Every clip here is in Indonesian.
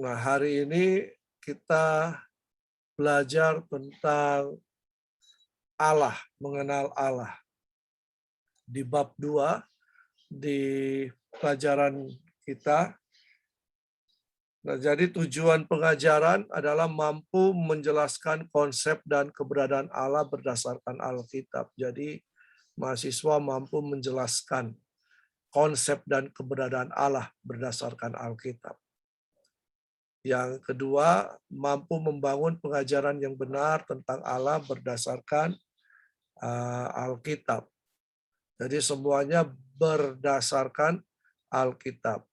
Nah, hari ini kita belajar tentang Allah, mengenal Allah. Di bab 2 di pelajaran kita. Nah, jadi tujuan pengajaran adalah mampu menjelaskan konsep dan keberadaan Allah berdasarkan Alkitab. Jadi, mahasiswa mampu menjelaskan konsep dan keberadaan Allah berdasarkan Alkitab. Yang kedua, mampu membangun pengajaran yang benar tentang Allah berdasarkan Alkitab. Jadi semuanya berdasarkan Alkitab.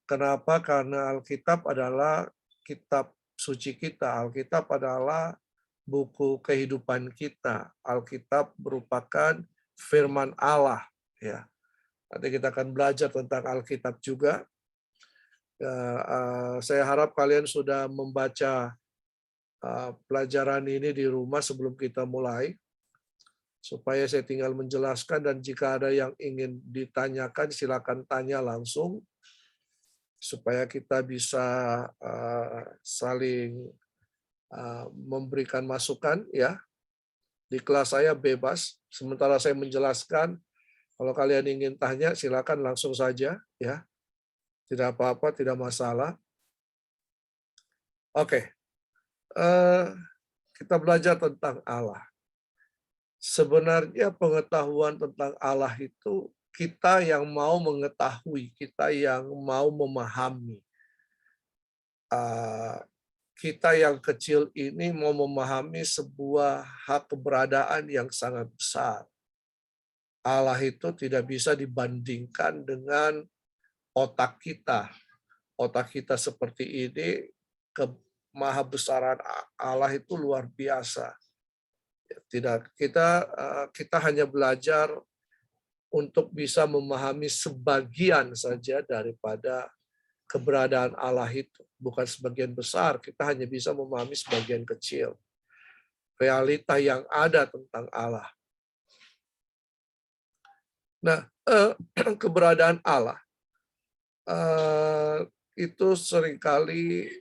Kenapa? Karena Alkitab adalah kitab suci kita. Alkitab adalah buku kehidupan kita. Alkitab merupakan firman Allah. Ya, nanti kita akan belajar tentang Alkitab juga. Saya harap kalian sudah membaca pelajaran ini di rumah sebelum kita mulai, supaya saya tinggal menjelaskan, dan jika ada yang ingin ditanyakan silakan tanya langsung supaya kita bisa saling memberikan masukan. Ya, di kelas saya bebas sementara saya menjelaskan. Kalau kalian ingin tanya silakan langsung saja, ya. Tidak apa-apa, tidak masalah. Oke, kita belajar tentang Allah. Sebenarnya pengetahuan tentang Allah itu kita yang mau mengetahui, kita yang mau memahami. Kita yang kecil ini mau memahami sebuah hak keberadaan yang sangat besar. Allah itu tidak bisa dibandingkan dengan otak kita. Otak kita seperti ini, kemahabesaran Allah itu luar biasa. Tidak, kita hanya belajar untuk bisa memahami sebagian saja daripada keberadaan Allah itu. Bukan sebagian besar, kita hanya bisa memahami sebagian kecil. Realita yang ada tentang Allah. Nah, keberadaan Allah itu seringkali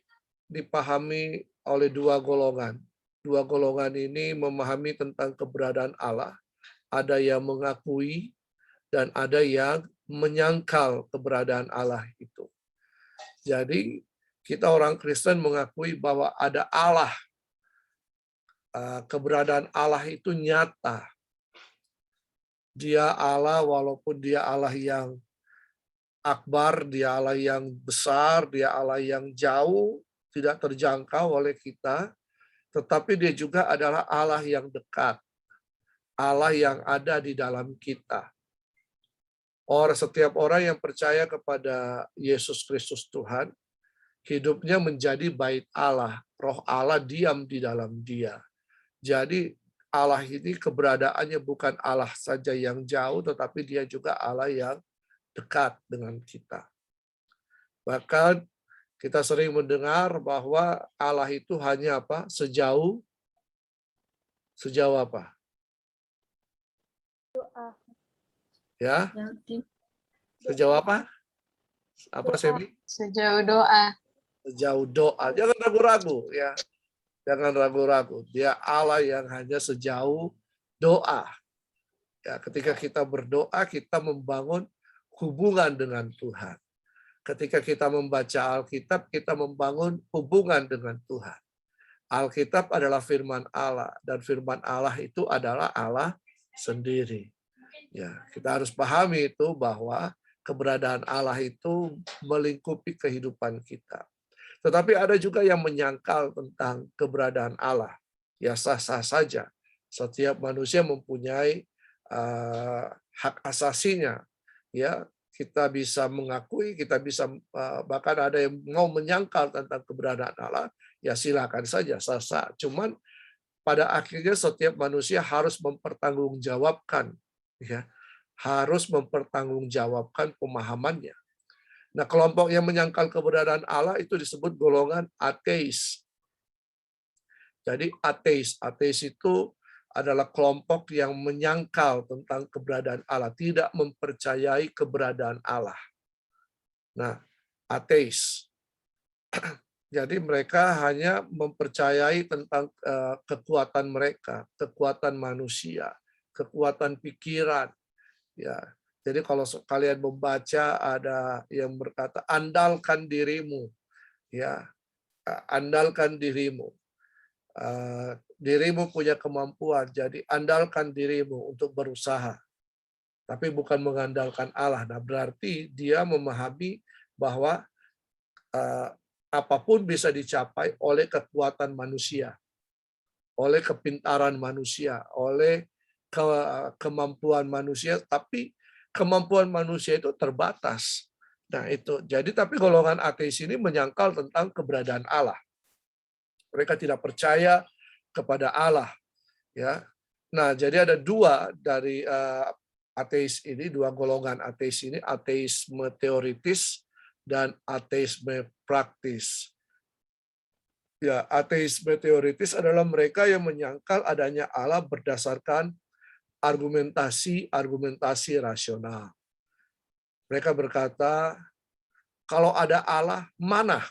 dipahami oleh dua golongan. Dua golongan ini memahami tentang keberadaan Allah. Ada yang mengakui dan ada yang menyangkal keberadaan Allah itu. Jadi kita orang Kristen mengakui bahwa ada Allah. Keberadaan Allah itu nyata. Dia Allah walaupun dia Allah yang akbar, dia Allah yang besar, dia Allah yang jauh, tidak terjangkau oleh kita. Tetapi dia juga adalah Allah yang dekat. Allah yang ada di dalam kita. Setiap orang yang percaya kepada Yesus Kristus Tuhan, hidupnya menjadi bait Allah. Roh Allah diam di dalam dia. Jadi Allah ini keberadaannya bukan Allah saja yang jauh, tetapi dia juga Allah yang dekat dengan kita. Bahkan kita sering mendengar bahwa Allah itu hanya apa? Sejauh apa? Doa. Ya? Sejauh apa? Apa, Semi? Sejauh doa. Sejauh doa. Jangan ragu-ragu, ya. Jangan ragu-ragu. Dia Allah yang hanya sejauh doa. Ya, ketika kita berdoa, kita membangun hubungan dengan Tuhan. Ketika kita membaca Alkitab, kita membangun hubungan dengan Tuhan. Alkitab adalah firman Allah, dan firman Allah itu adalah Allah sendiri. Ya, kita harus pahami itu bahwa keberadaan Allah itu melingkupi kehidupan kita. Tetapi ada juga yang menyangkal tentang keberadaan Allah. Ya, sah-sah saja. Setiap manusia mempunyai hak asasinya. Ya, kita bisa mengakui, kita bisa bahkan ada yang mau menyangkal tentang keberadaan Allah. Ya, silakan saja, sah-sah. Cuman pada akhirnya setiap manusia harus mempertanggungjawabkan, ya, harus mempertanggungjawabkan pemahamannya. Nah, kelompok yang menyangkal keberadaan Allah itu disebut golongan ateis. Jadi ateis itu adalah kelompok yang menyangkal tentang keberadaan Allah, tidak mempercayai keberadaan Allah. Nah, ateis. Jadi mereka hanya mempercayai tentang kekuatan mereka, kekuatan manusia, kekuatan pikiran. Ya, jadi kalau kalian membaca ada yang berkata andalkan dirimu, ya, andalkan dirimu. Dirimu punya kemampuan, jadi andalkan dirimu untuk berusaha, tapi bukan mengandalkan Allah. Nah, berarti dia memahami bahwa apapun bisa dicapai oleh kekuatan manusia, oleh kepintaran manusia, oleh kemampuan manusia, tapi kemampuan manusia itu terbatas. Nah, itu. Jadi tapi golongan ateis ini menyangkal tentang keberadaan Allah. Mereka tidak percaya kepada Allah, ya. Nah, jadi ada dua dari ateis ini, dua golongan ateis ini, ateisme teoritis dan ateisme praktis. Ya, ateisme teoritis adalah mereka yang menyangkal adanya Allah berdasarkan argumentasi rasional. Mereka berkata, kalau ada Allah, mana?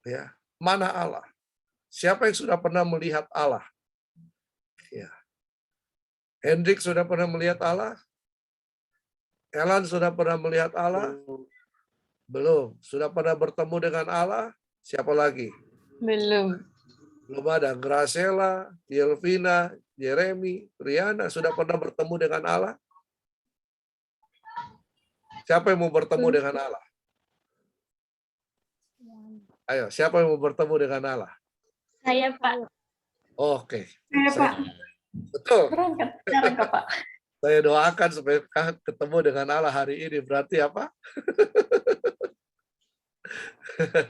Ya, mana Allah? Siapa yang sudah pernah melihat Allah? Ya. Hendrik sudah pernah melihat Allah? Elan sudah pernah melihat Allah? Belum. Sudah pernah bertemu dengan Allah? Siapa lagi? Belum. Belum ada. Graciela, Yelvina, Jeremy, Riana sudah pernah bertemu dengan Allah? Siapa yang mau bertemu dengan Allah? Ayo, siapa yang mau bertemu dengan Allah? Saya, Pak. Oke. Saya, Pak. Betul. Berangkat sekarang, Pak. Saya doakan supaya ketemu dengan Allah hari ini. Berarti apa?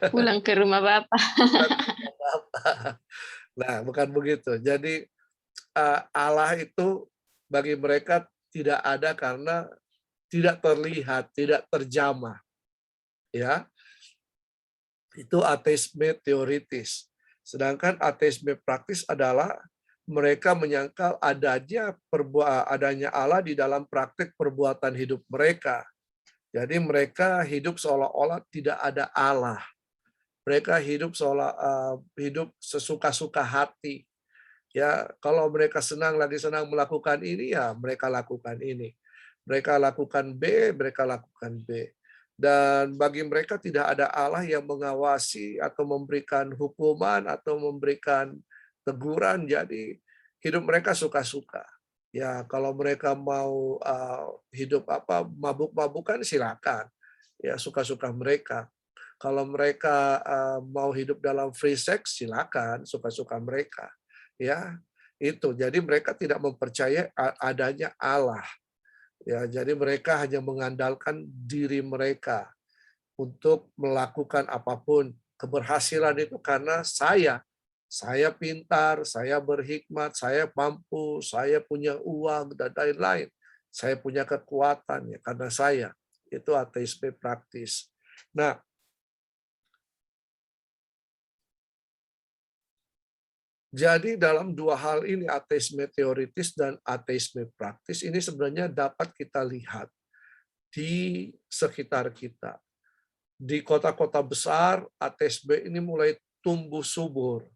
Pulang ke rumah Bapak. Nah, bukan begitu. Jadi Allah itu bagi mereka tidak ada karena tidak terlihat, tidak terjamah. Ya. Itu ateisme teoritis. Sedangkan ateisme praktis adalah mereka menyangkal adanya Allah di dalam praktik perbuatan hidup mereka. Jadi mereka hidup seolah-olah tidak ada Allah. Mereka hidup hidup sesuka-suka hati. Ya, kalau mereka lagi senang melakukan ini, ya mereka lakukan ini. Mereka lakukan B, mereka lakukan B. Dan bagi mereka tidak ada Allah yang mengawasi atau memberikan hukuman atau memberikan teguran. Jadi hidup mereka suka-suka. Ya, kalau mereka mau hidup mabuk-mabukan silakan. Ya, suka-suka mereka. Kalau mereka mau hidup dalam free sex silakan, suka-suka mereka. Ya, itu. Jadi mereka tidak mempercayai adanya Allah. Ya, jadi mereka hanya mengandalkan diri mereka untuk melakukan apapun. Keberhasilan itu karena saya pintar, saya berhikmat, saya mampu, saya punya uang dan lain-lain. Saya punya kekuatan ya karena saya. Itu ateisme praktis. Nah, jadi dalam dua hal ini, ateisme teoritis dan ateisme praktis, ini sebenarnya dapat kita lihat di sekitar kita. Di kota-kota besar, ateisme ini mulai tumbuh subur.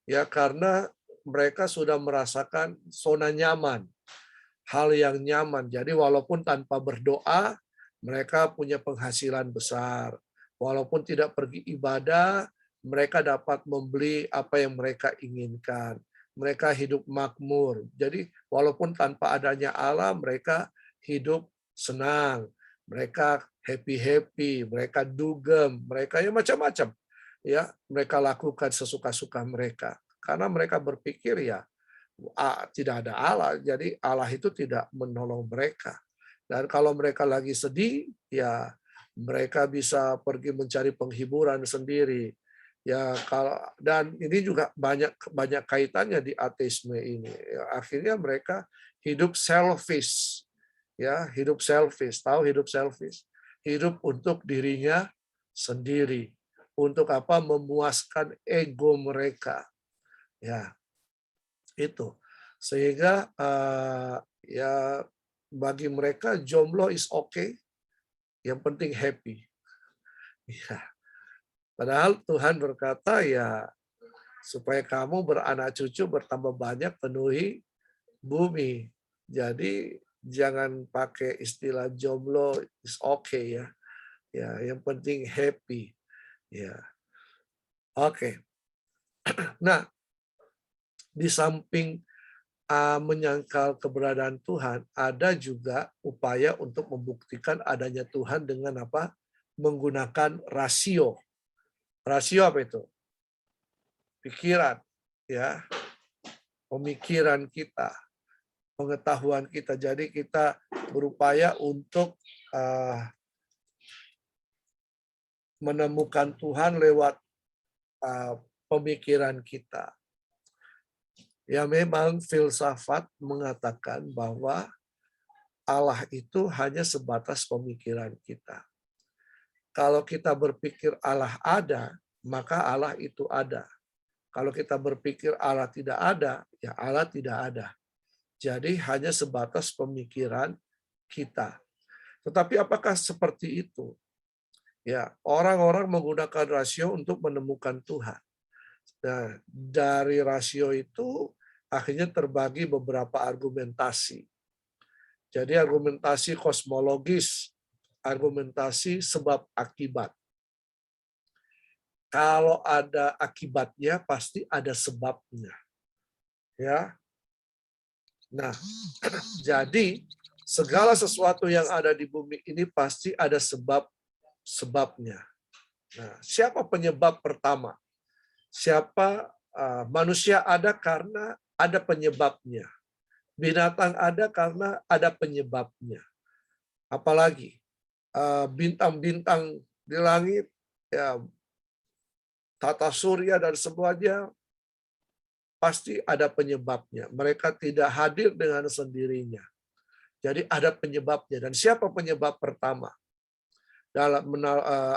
Ya, karena mereka sudah merasakan zona nyaman, hal yang nyaman. Jadi walaupun tanpa berdoa, mereka punya penghasilan besar. Walaupun tidak pergi ibadah, mereka dapat membeli apa yang mereka inginkan. Mereka hidup makmur. Jadi walaupun tanpa adanya Allah, mereka hidup senang. Mereka happy-happy, mereka dugem, mereka ya macam-macam. Ya, mereka lakukan sesuka-suka mereka. Karena mereka berpikir ya tidak ada Allah, jadi Allah itu tidak menolong mereka. Dan kalau mereka lagi sedih, ya mereka bisa pergi mencari penghiburan sendiri. Ya kalau dan ini juga banyak kaitannya di ateisme ini. Ya, akhirnya mereka hidup selfish. Ya, hidup selfish. Tahu hidup selfish? Hidup untuk dirinya sendiri. Untuk apa? Memuaskan ego mereka. Ya, itu. Sehingga ya bagi mereka jomblo is okay, yang penting happy. Ya. Padahal Tuhan berkata ya supaya kamu beranak cucu bertambah banyak penuhi bumi. Jadi jangan pakai istilah jomblo is okay ya. Ya, yang penting happy. Ya. Oke. Nah, di samping menyangkal keberadaan Tuhan, ada juga upaya untuk membuktikan adanya Tuhan dengan apa? Menggunakan rasio. Rasio apa itu? Pikiran, ya, pemikiran kita, pengetahuan kita. Jadi kita berupaya untuk menemukan Tuhan lewat pemikiran kita. Ya memang filsafat mengatakan bahwa Allah itu hanya sebatas pemikiran kita. Kalau kita berpikir Allah ada, maka Allah itu ada. Kalau kita berpikir Allah tidak ada, ya Allah tidak ada. Jadi hanya sebatas pemikiran kita. Tetapi apakah seperti itu? Ya, orang-orang menggunakan rasio untuk menemukan Tuhan. Nah, dari rasio itu akhirnya terbagi beberapa argumentasi. Jadi argumentasi kosmologis, argumentasi sebab akibat. Kalau ada akibatnya pasti ada sebabnya. Ya. Nah, jadi segala sesuatu yang ada di bumi ini pasti ada sebabnya. Nah, siapa penyebab pertama? Siapa manusia ada karena ada penyebabnya. Binatang ada karena ada penyebabnya. Apalagi bintang-bintang di langit, ya, tata surya dan semuanya pasti ada penyebabnya. Mereka tidak hadir dengan sendirinya. Jadi ada penyebabnya. Dan siapa penyebab pertama? Dalam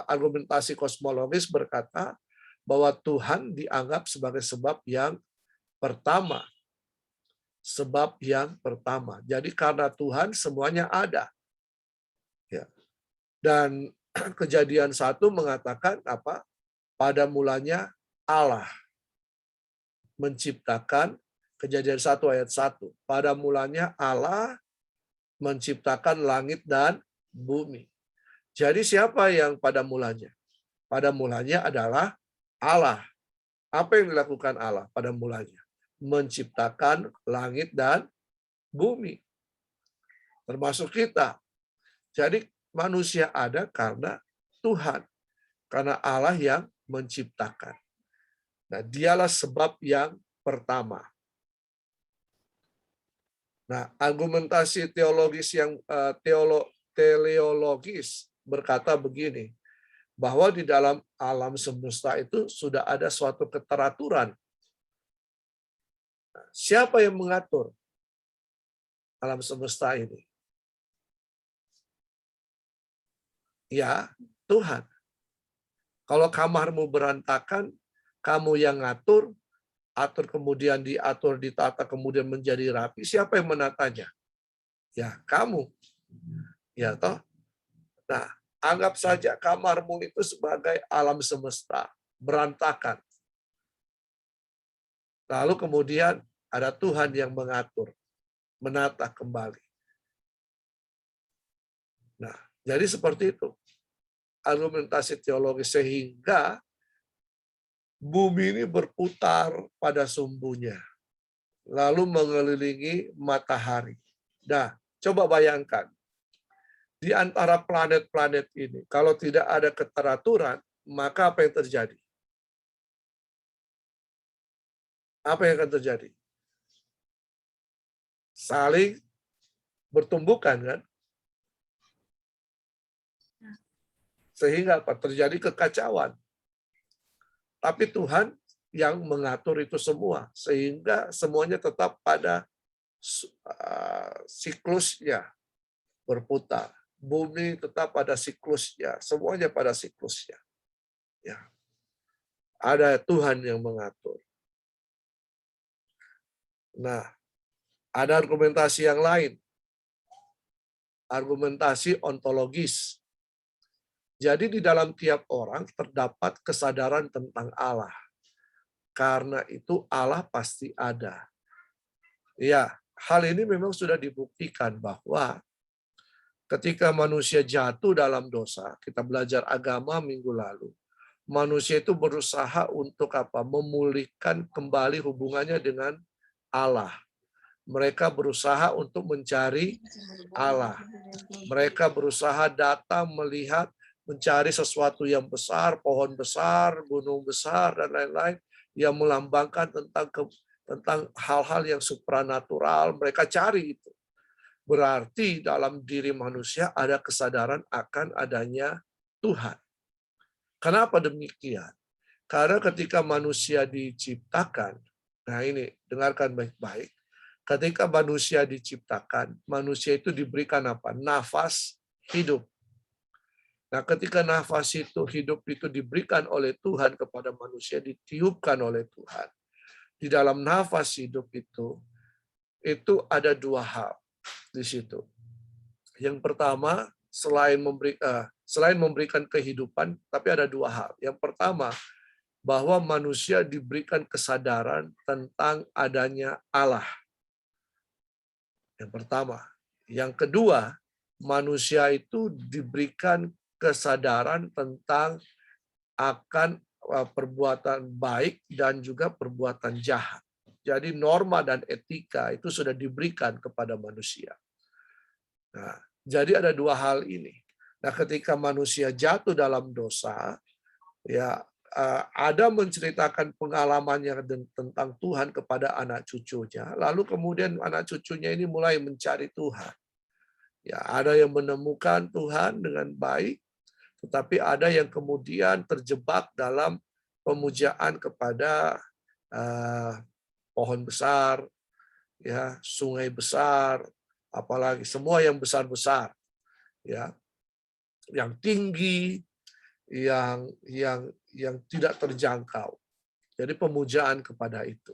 argumentasi kosmologis berkata bahwa Tuhan dianggap sebagai sebab yang pertama. Sebab yang pertama. Jadi karena Tuhan semuanya ada. Ya. Dan Kejadian 1 mengatakan apa? Pada mulanya Allah menciptakan, Kejadian 1 ayat 1. Pada mulanya Allah menciptakan langit dan bumi. Jadi siapa yang pada mulanya? Pada mulanya adalah Allah. Apa yang dilakukan Allah pada mulanya? Menciptakan langit dan bumi. Termasuk kita. Jadi manusia ada karena Tuhan. Karena Allah yang menciptakan. Nah, dialah sebab yang pertama. Nah, argumentasi teologis yang teleologis berkata begini, bahwa di dalam alam semesta itu sudah ada suatu keteraturan. Siapa yang mengatur alam semesta ini? Ya, Tuhan. Kalau kamarmu berantakan, kamu yang ngatur, atur kemudian diatur, ditata, kemudian menjadi rapi, siapa yang menatanya? Ya, kamu. Ya, toh? Nah, anggap saja kamarmu itu sebagai alam semesta, berantakan. Lalu kemudian ada Tuhan yang mengatur, menata kembali. Nah, jadi seperti itu argumentasi teologis, sehingga bumi ini berputar pada sumbunya, lalu mengelilingi matahari. Nah, coba bayangkan, di antara planet-planet ini, kalau tidak ada keteraturan, maka apa yang terjadi? Apa yang akan terjadi? Saling bertumbukan, kan? Sehingga apa? Terjadi kekacauan. Tapi Tuhan yang mengatur itu semua, sehingga semuanya tetap pada siklusnya berputar. Bumi tetap pada siklusnya, semuanya pada siklusnya. Ya. Ada Tuhan yang mengatur. Nah, ada argumentasi yang lain. Argumentasi ontologis. Jadi di dalam tiap orang terdapat kesadaran tentang Allah. Karena itu Allah pasti ada. Ya, hal ini memang sudah dibuktikan bahwa ketika manusia jatuh dalam dosa, kita belajar agama minggu lalu, manusia itu berusaha untuk apa? Memulihkan kembali hubungannya dengan Allah. Mereka berusaha untuk mencari Allah. Mereka berusaha datang melihat, mencari sesuatu yang besar, pohon besar, gunung besar, dan lain-lain yang melambangkan tentang hal-hal yang supranatural. Mereka cari itu. Berarti dalam diri manusia ada kesadaran akan adanya Tuhan. Kenapa demikian? Karena ketika manusia diciptakan, nah ini dengarkan baik-baik. Ketika manusia diciptakan, manusia itu diberikan apa? Nafas hidup. Nah, ketika nafas hidup itu diberikan oleh Tuhan kepada manusia, ditiupkan oleh Tuhan. Di dalam nafas hidup itu ada dua hal di situ. Yang pertama, selain memberikan kehidupan, tapi ada dua hal. Yang pertama, bahwa manusia diberikan kesadaran tentang adanya Allah. Yang pertama. Yang kedua, manusia itu diberikan kesadaran tentang akan perbuatan baik dan juga perbuatan jahat. Jadi norma dan etika itu sudah diberikan kepada manusia. Nah, jadi ada dua hal ini. Nah, ketika manusia jatuh dalam dosa, ya ada menceritakan pengalamannya tentang Tuhan kepada anak cucunya. Lalu kemudian anak cucunya ini mulai mencari Tuhan. Ya, ada yang menemukan Tuhan dengan baik, tetapi ada yang kemudian terjebak dalam pemujaan kepada pohon besar, ya, sungai besar, apalagi semua yang besar-besar, ya, yang tinggi, yang tidak terjangkau. Jadi pemujaan kepada itu.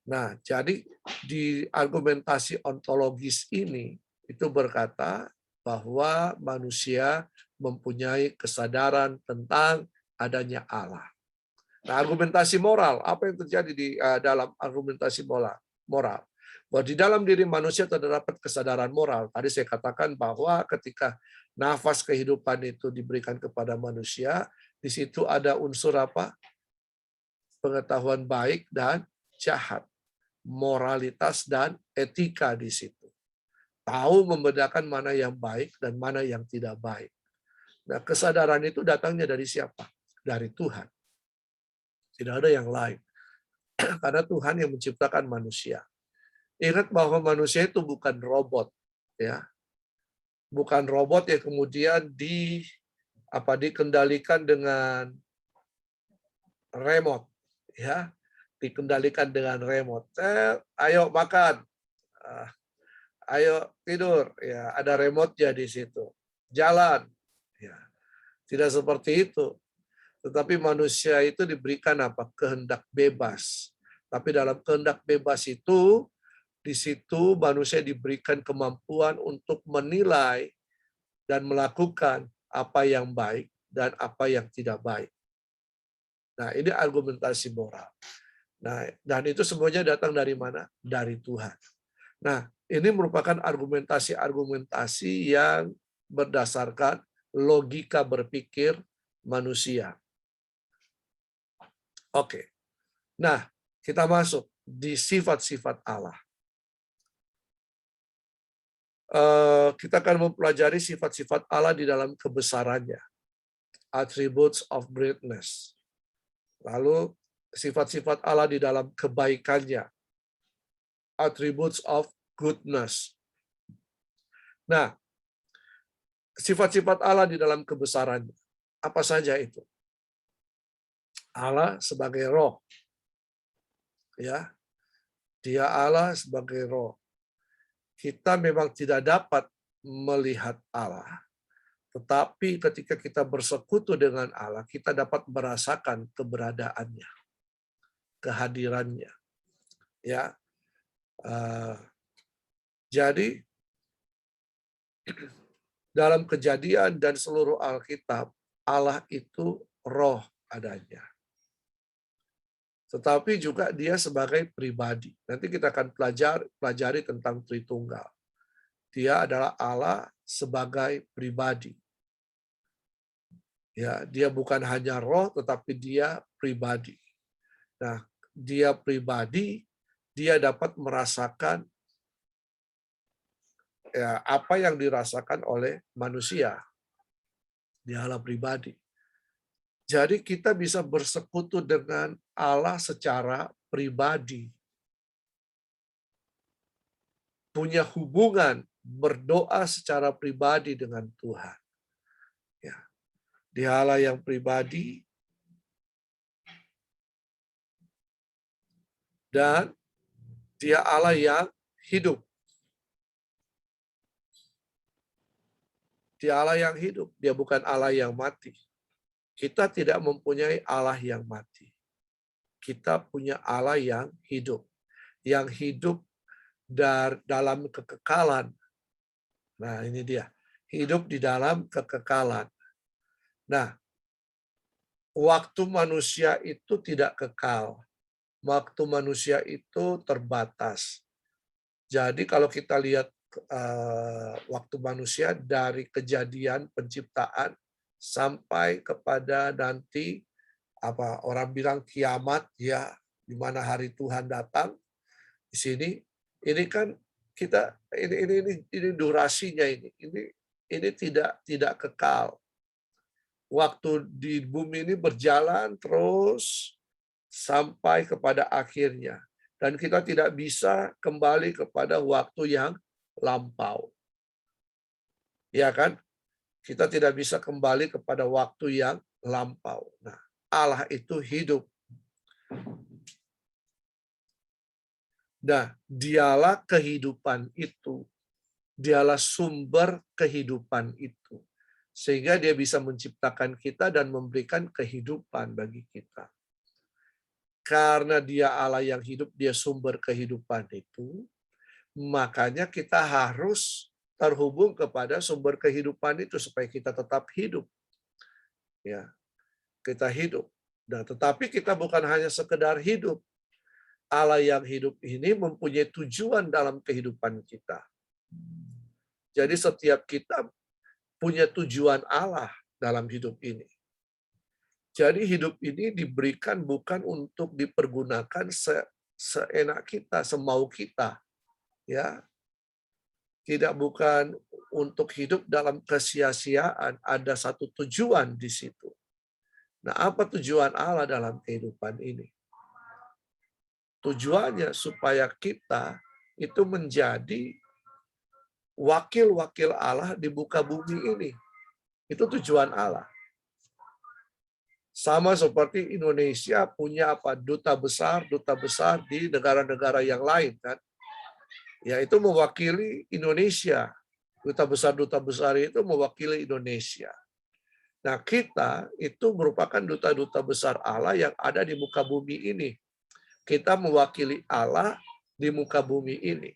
Nah, jadi di argumentasi ontologis ini itu berkata bahwa manusia mempunyai kesadaran tentang adanya Allah. Nah, argumentasi moral, apa yang terjadi di dalam argumentasi moral? Bahwa di dalam diri manusia terdapat kesadaran moral. Tadi saya katakan bahwa ketika nafas kehidupan itu diberikan kepada manusia, di situ ada unsur apa? Pengetahuan baik dan jahat, moralitas dan etika di situ. Tahu membedakan mana yang baik dan mana yang tidak baik. Nah, kesadaran itu datangnya dari siapa? Dari Tuhan. Tidak ada yang lain. Karena Tuhan yang menciptakan manusia. Ingat bahwa manusia itu bukan robot, ya. Bukan robot yang kemudian dikendalikan dengan remote, ya. Dikendalikan dengan remote. Ayo makan. Ayo tidur, ya, ada remote-nya di situ. Jalan. Ya. Tidak seperti itu. Tetapi manusia itu diberikan apa? Kehendak bebas. Tapi dalam kehendak bebas itu, di situ manusia diberikan kemampuan untuk menilai dan melakukan apa yang baik dan apa yang tidak baik. Nah, ini argumentasi moral. Nah, dan itu semuanya datang dari mana? Dari Tuhan. Nah, ini merupakan argumentasi yang berdasarkan logika berpikir manusia. Oke. Nah, kita masuk di sifat-sifat Allah. Kita akan mempelajari sifat-sifat Allah di dalam kebesarannya. Attributes of greatness. Lalu sifat-sifat Allah di dalam kebaikannya. Attributes of goodness. Nah, sifat-sifat Allah di dalam kebesarannya. Apa saja itu? Allah sebagai roh. Ya. Dia Allah sebagai roh. Kita memang tidak dapat melihat Allah. Tetapi ketika kita bersekutu dengan Allah, kita dapat merasakan keberadaannya, kehadirannya. Ya. Jadi Dalam Kejadian dan seluruh Alkitab, Allah itu roh adanya. Tetapi juga dia sebagai pribadi. Nanti kita akan pelajari tentang Tritunggal. Dia adalah Allah sebagai pribadi. Ya, dia bukan hanya roh, tetapi dia pribadi. Nah, dia pribadi, dia dapat merasakan ya, apa yang dirasakan oleh manusia. Dia Allah pribadi. Jadi kita bisa bersekutu dengan Allah secara pribadi. Punya hubungan, berdoa secara pribadi dengan Tuhan. Ya. Dia Allah yang pribadi, dan dia Allah yang hidup. Dia Allah yang hidup, dia bukan Allah yang mati. Kita tidak mempunyai Allah yang mati. Kita punya Allah yang hidup. Yang hidup dalam kekekalan. Nah, ini dia. Hidup di dalam kekekalan. Nah, waktu manusia itu tidak kekal. Waktu manusia itu terbatas. Jadi kalau kita lihat waktu manusia dari kejadian penciptaan sampai kepada nanti apa orang bilang kiamat, ya, di mana hari Tuhan datang. Di sini ini kan kita ini durasinya ini tidak kekal. Waktu di bumi ini berjalan terus sampai kepada akhirnya, dan kita tidak bisa kembali kepada waktu yang lampau. Ya kan? Kita tidak bisa kembali kepada waktu yang lampau. Nah, Allah itu hidup. Nah, dialah kehidupan itu. Dialah sumber kehidupan itu. Sehingga dia bisa menciptakan kita dan memberikan kehidupan bagi kita. Karena dia Allah yang hidup, dia sumber kehidupan itu, makanya kita harus terhubung kepada sumber kehidupan itu supaya kita tetap hidup. Ya, kita hidup. Nah, tetapi kita bukan hanya sekedar hidup. Allah yang hidup ini mempunyai tujuan dalam kehidupan kita. Jadi setiap kita punya tujuan Allah dalam hidup ini. Jadi hidup ini diberikan bukan untuk dipergunakan seenak kita, semau kita. Ya, tidak bukan untuk hidup dalam kesia-siaan, ada satu tujuan di situ. Nah, apa tujuan Allah dalam kehidupan ini? Tujuannya supaya kita itu menjadi wakil-wakil Allah di muka bumi ini. Itu tujuan Allah. Sama seperti Indonesia punya apa duta besar di negara-negara yang lain kan. Yaitu mewakili Indonesia. Duta besar itu mewakili Indonesia. Nah, kita itu merupakan duta-duta besar Allah yang ada di muka bumi ini. Kita mewakili Allah di muka bumi ini.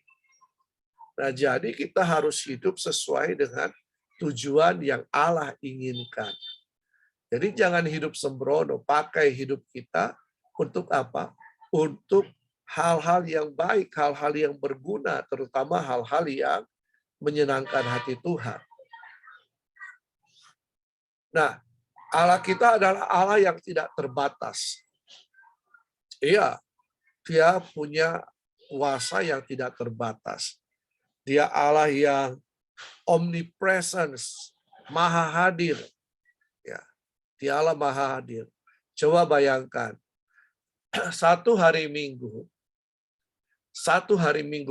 Nah, jadi kita harus hidup sesuai dengan tujuan yang Allah inginkan. Jadi jangan hidup sembrono, pakai hidup kita untuk apa? Untuk hal-hal yang baik, hal-hal yang berguna, terutama hal-hal yang menyenangkan hati Tuhan. Nah, Allah kita adalah Allah yang tidak terbatas. Iya, dia punya kuasa yang tidak terbatas. Dia Allah yang omnipresence, maha hadir. Ya, dia Allah maha hadir. Coba bayangkan, satu hari Minggu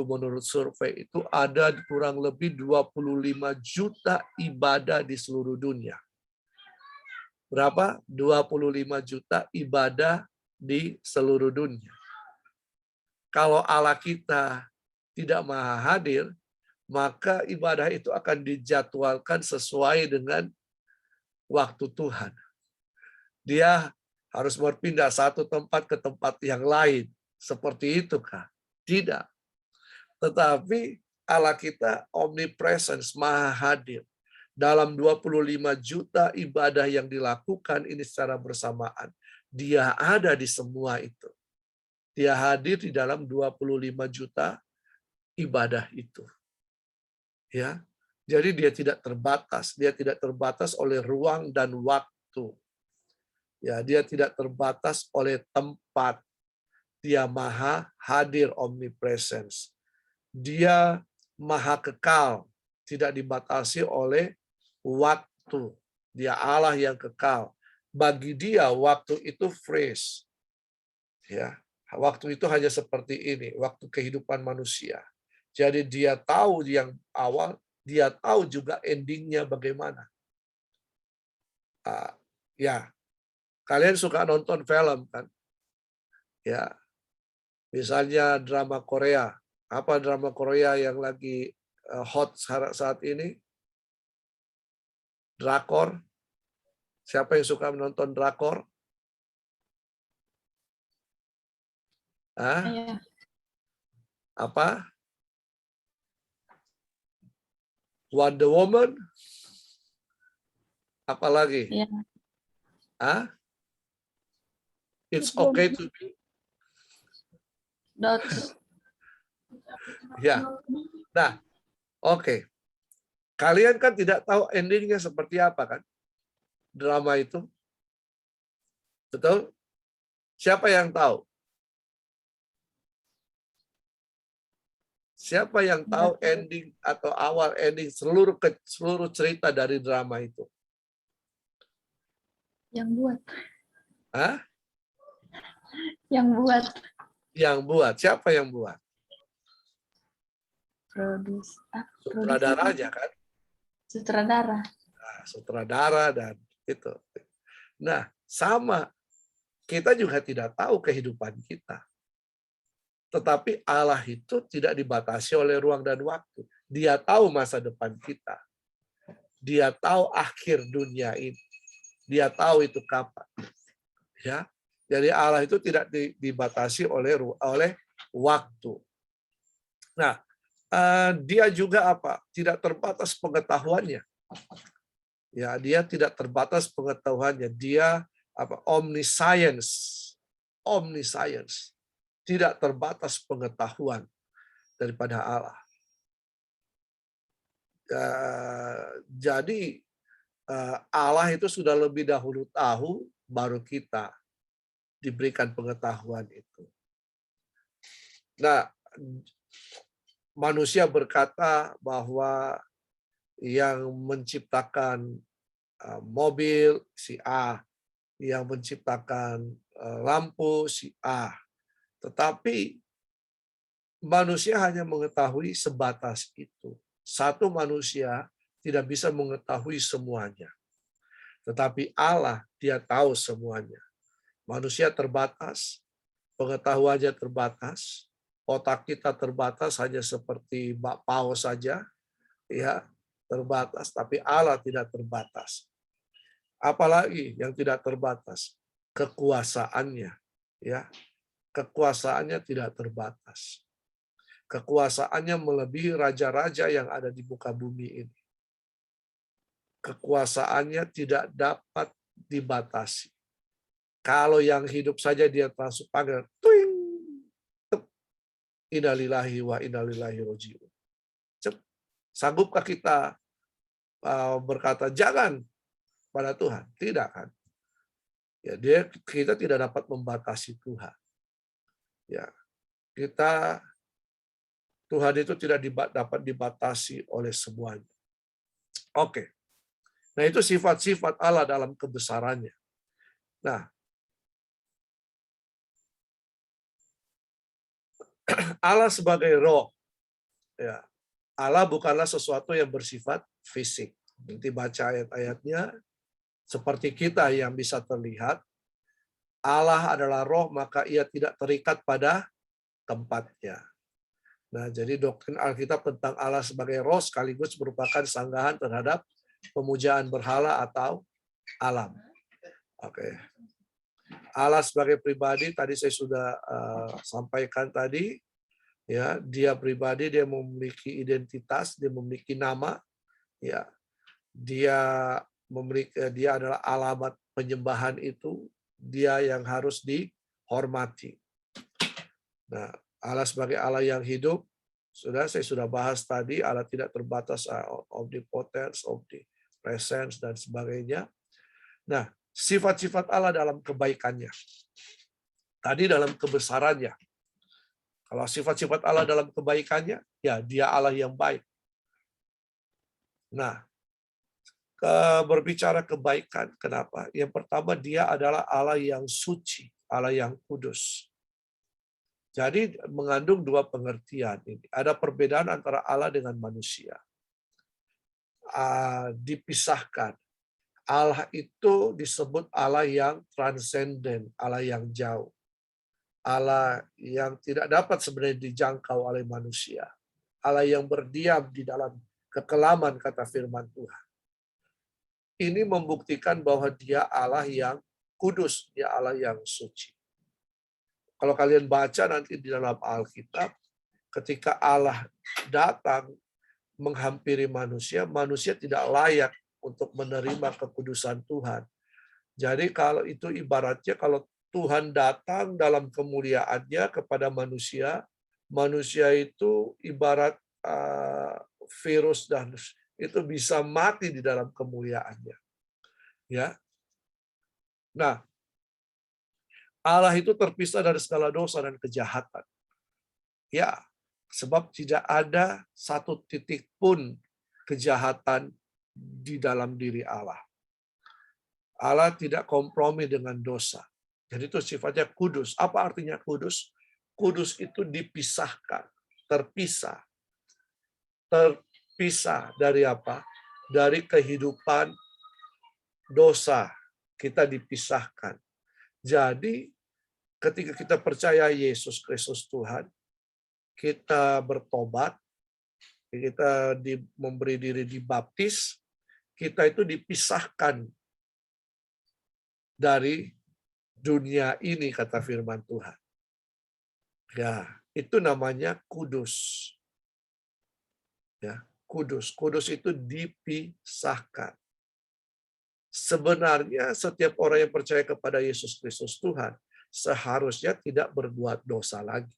menurut survei itu ada kurang lebih 25 juta ibadah di seluruh dunia. Berapa? 25 juta ibadah di seluruh dunia. Kalau Allah kita tidak maha hadir, maka ibadah itu akan dijadwalkan sesuai dengan waktu Tuhan. Dia harus berpindah satu tempat ke tempat yang lain. Seperti itu kah? Tidak. Tetapi Allah kita omnipresence, maha hadir. dalam 25 juta ibadah yang dilakukan ini secara bersamaan. Dia ada di semua itu. Dia hadir di dalam 25 juta ibadah itu. Ya. Jadi dia tidak terbatas, dia tidak terbatas oleh ruang dan waktu. Ya, dia tidak terbatas oleh tempat. Dia maha hadir, omnipresence. Dia maha kekal, tidak dibatasi oleh waktu. Dia Allah yang kekal. Bagi dia waktu itu fresh. Ya, waktu itu hanya seperti ini, waktu kehidupan manusia. Jadi dia tahu yang awal, dia tahu juga endingnya bagaimana. Ya, kalian suka nonton film kan? Ya, misalnya drama Korea. Apa drama Korea yang lagi hot saat ini? Drakor. Siapa yang suka menonton drakor? Iya. Apa? Wonder Woman? Apalagi? Iya. It's okay to be. Dots. Ya. Nah, oke. Kalian kan tidak tahu endingnya seperti apa kan? Drama itu. Betul? Siapa yang tahu? Siapa yang tahu ending atau awal ending seluruh cerita dari drama itu? Yang buat. Hah? Yang buat. Yang buat. Siapa yang buat? Sutradaranya kan? Sutradara. Nah, sutradara dan itu. Nah, sama. Kita juga tidak tahu kehidupan kita. Tetapi Allah itu tidak dibatasi oleh ruang dan waktu. Dia tahu masa depan kita. Dia tahu akhir dunia ini. Dia tahu itu kapan. Ya. Jadi Allah itu tidak dibatasi oleh waktu. Nah, dia juga apa? Tidak terbatas pengetahuannya. Ya, dia tidak terbatas pengetahuannya. Dia apa? Omniscience. Omniscience. Tidak terbatas pengetahuan daripada Allah. Jadi Allah itu sudah lebih dahulu tahu, baru kita diberikan pengetahuan itu. Nah, manusia berkata bahwa yang menciptakan mobil si A, yang menciptakan lampu si A. Tetapi manusia hanya mengetahui sebatas itu. Satu manusia tidak bisa mengetahui semuanya. Tetapi Allah, dia tahu semuanya. Manusia terbatas, pengetahuannya terbatas, otak kita terbatas hanya seperti paus saja, ya, terbatas. Tapi Allah tidak terbatas. Apalagi yang tidak terbatas? Kekuasaannya, ya. Kekuasaannya tidak terbatas. Kekuasaannya melebihi raja-raja yang ada di muka bumi ini. Kekuasaannya tidak dapat dibatasi. Kalau yang hidup saja dia langsung panggil, tuing, innalillahi wa innalillahi roji'un. Sanggupkah kita berkata jangan pada Tuhan? Tidak kan? Ya, kita tidak dapat membatasi Tuhan. Ya, Tuhan itu tidak dapat dibatasi oleh semuanya. Oke. Nah, itu sifat-sifat Allah dalam kebesarannya. Nah, Allah sebagai roh, ya, Allah bukanlah sesuatu yang bersifat fisik. Nanti baca ayat-ayatnya, seperti kita yang bisa terlihat, Allah adalah roh, maka ia tidak terikat pada tempatnya. Nah, jadi doktrin Alkitab tentang Allah sebagai roh sekaligus merupakan sanggahan terhadap pemujaan berhala atau alam. Oke. Allah sebagai pribadi tadi saya sudah sampaikan tadi, ya, dia pribadi, dia memiliki identitas, dia memiliki nama, ya. Dia dia adalah alamat penyembahan itu, dia yang harus dihormati. Nah, Allah sebagai Allah yang hidup, saya sudah bahas tadi, Allah tidak terbatas, omnipotence, omnipresence, dan sebagainya. Nah, sifat-sifat Allah dalam kebaikannya. Tadi dalam kebesarannya. Kalau sifat-sifat Allah dalam kebaikannya, ya dia Allah yang baik. Nah, berbicara kebaikan, kenapa? Yang pertama, dia adalah Allah yang suci, Allah yang kudus. Jadi mengandung dua pengertian ini. Ada perbedaan antara Allah dengan manusia. Dipisahkan. Allah itu disebut Allah yang transenden, Allah yang jauh. Allah yang tidak dapat sebenarnya dijangkau oleh manusia. Allah yang berdiam di dalam kekelaman, kata firman Tuhan. Ini membuktikan bahwa dia Allah yang kudus, dia Allah yang suci. Kalau kalian baca nanti di dalam Alkitab, ketika Allah datang menghampiri manusia, manusia tidak layak untuk menerima kekudusan Tuhan. Jadi kalau itu ibaratnya kalau Tuhan datang dalam kemuliaannya kepada manusia, manusia itu ibarat virus dan itu bisa mati di dalam kemuliaannya. Ya. Nah, Allah itu terpisah dari segala dosa dan kejahatan. Ya, sebab tidak ada satu titik pun kejahatan di dalam diri Allah. Allah tidak kompromi dengan dosa. Jadi itu sifatnya kudus. Apa artinya kudus? Kudus itu dipisahkan, terpisah. Terpisah dari apa? Dari kehidupan dosa. Kita dipisahkan. Jadi ketika kita percaya Yesus Kristus Tuhan, kita bertobat, kita memberi diri dibaptis, kita itu dipisahkan dari dunia ini, kata firman Tuhan. Ya, itu namanya kudus. Ya, kudus. Kudus itu dipisahkan. Sebenarnya setiap orang yang percaya kepada Yesus Kristus Tuhan seharusnya tidak berbuat dosa lagi.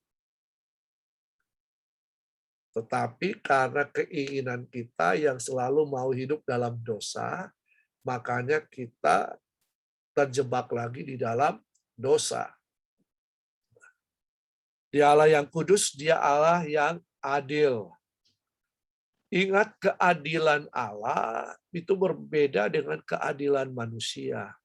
Tetapi karena keinginan kita yang selalu mau hidup dalam dosa, makanya kita terjebak lagi di dalam dosa. Dia Allah yang kudus, dia Allah yang adil. Ingat, keadilan Allah itu berbeda dengan keadilan manusia.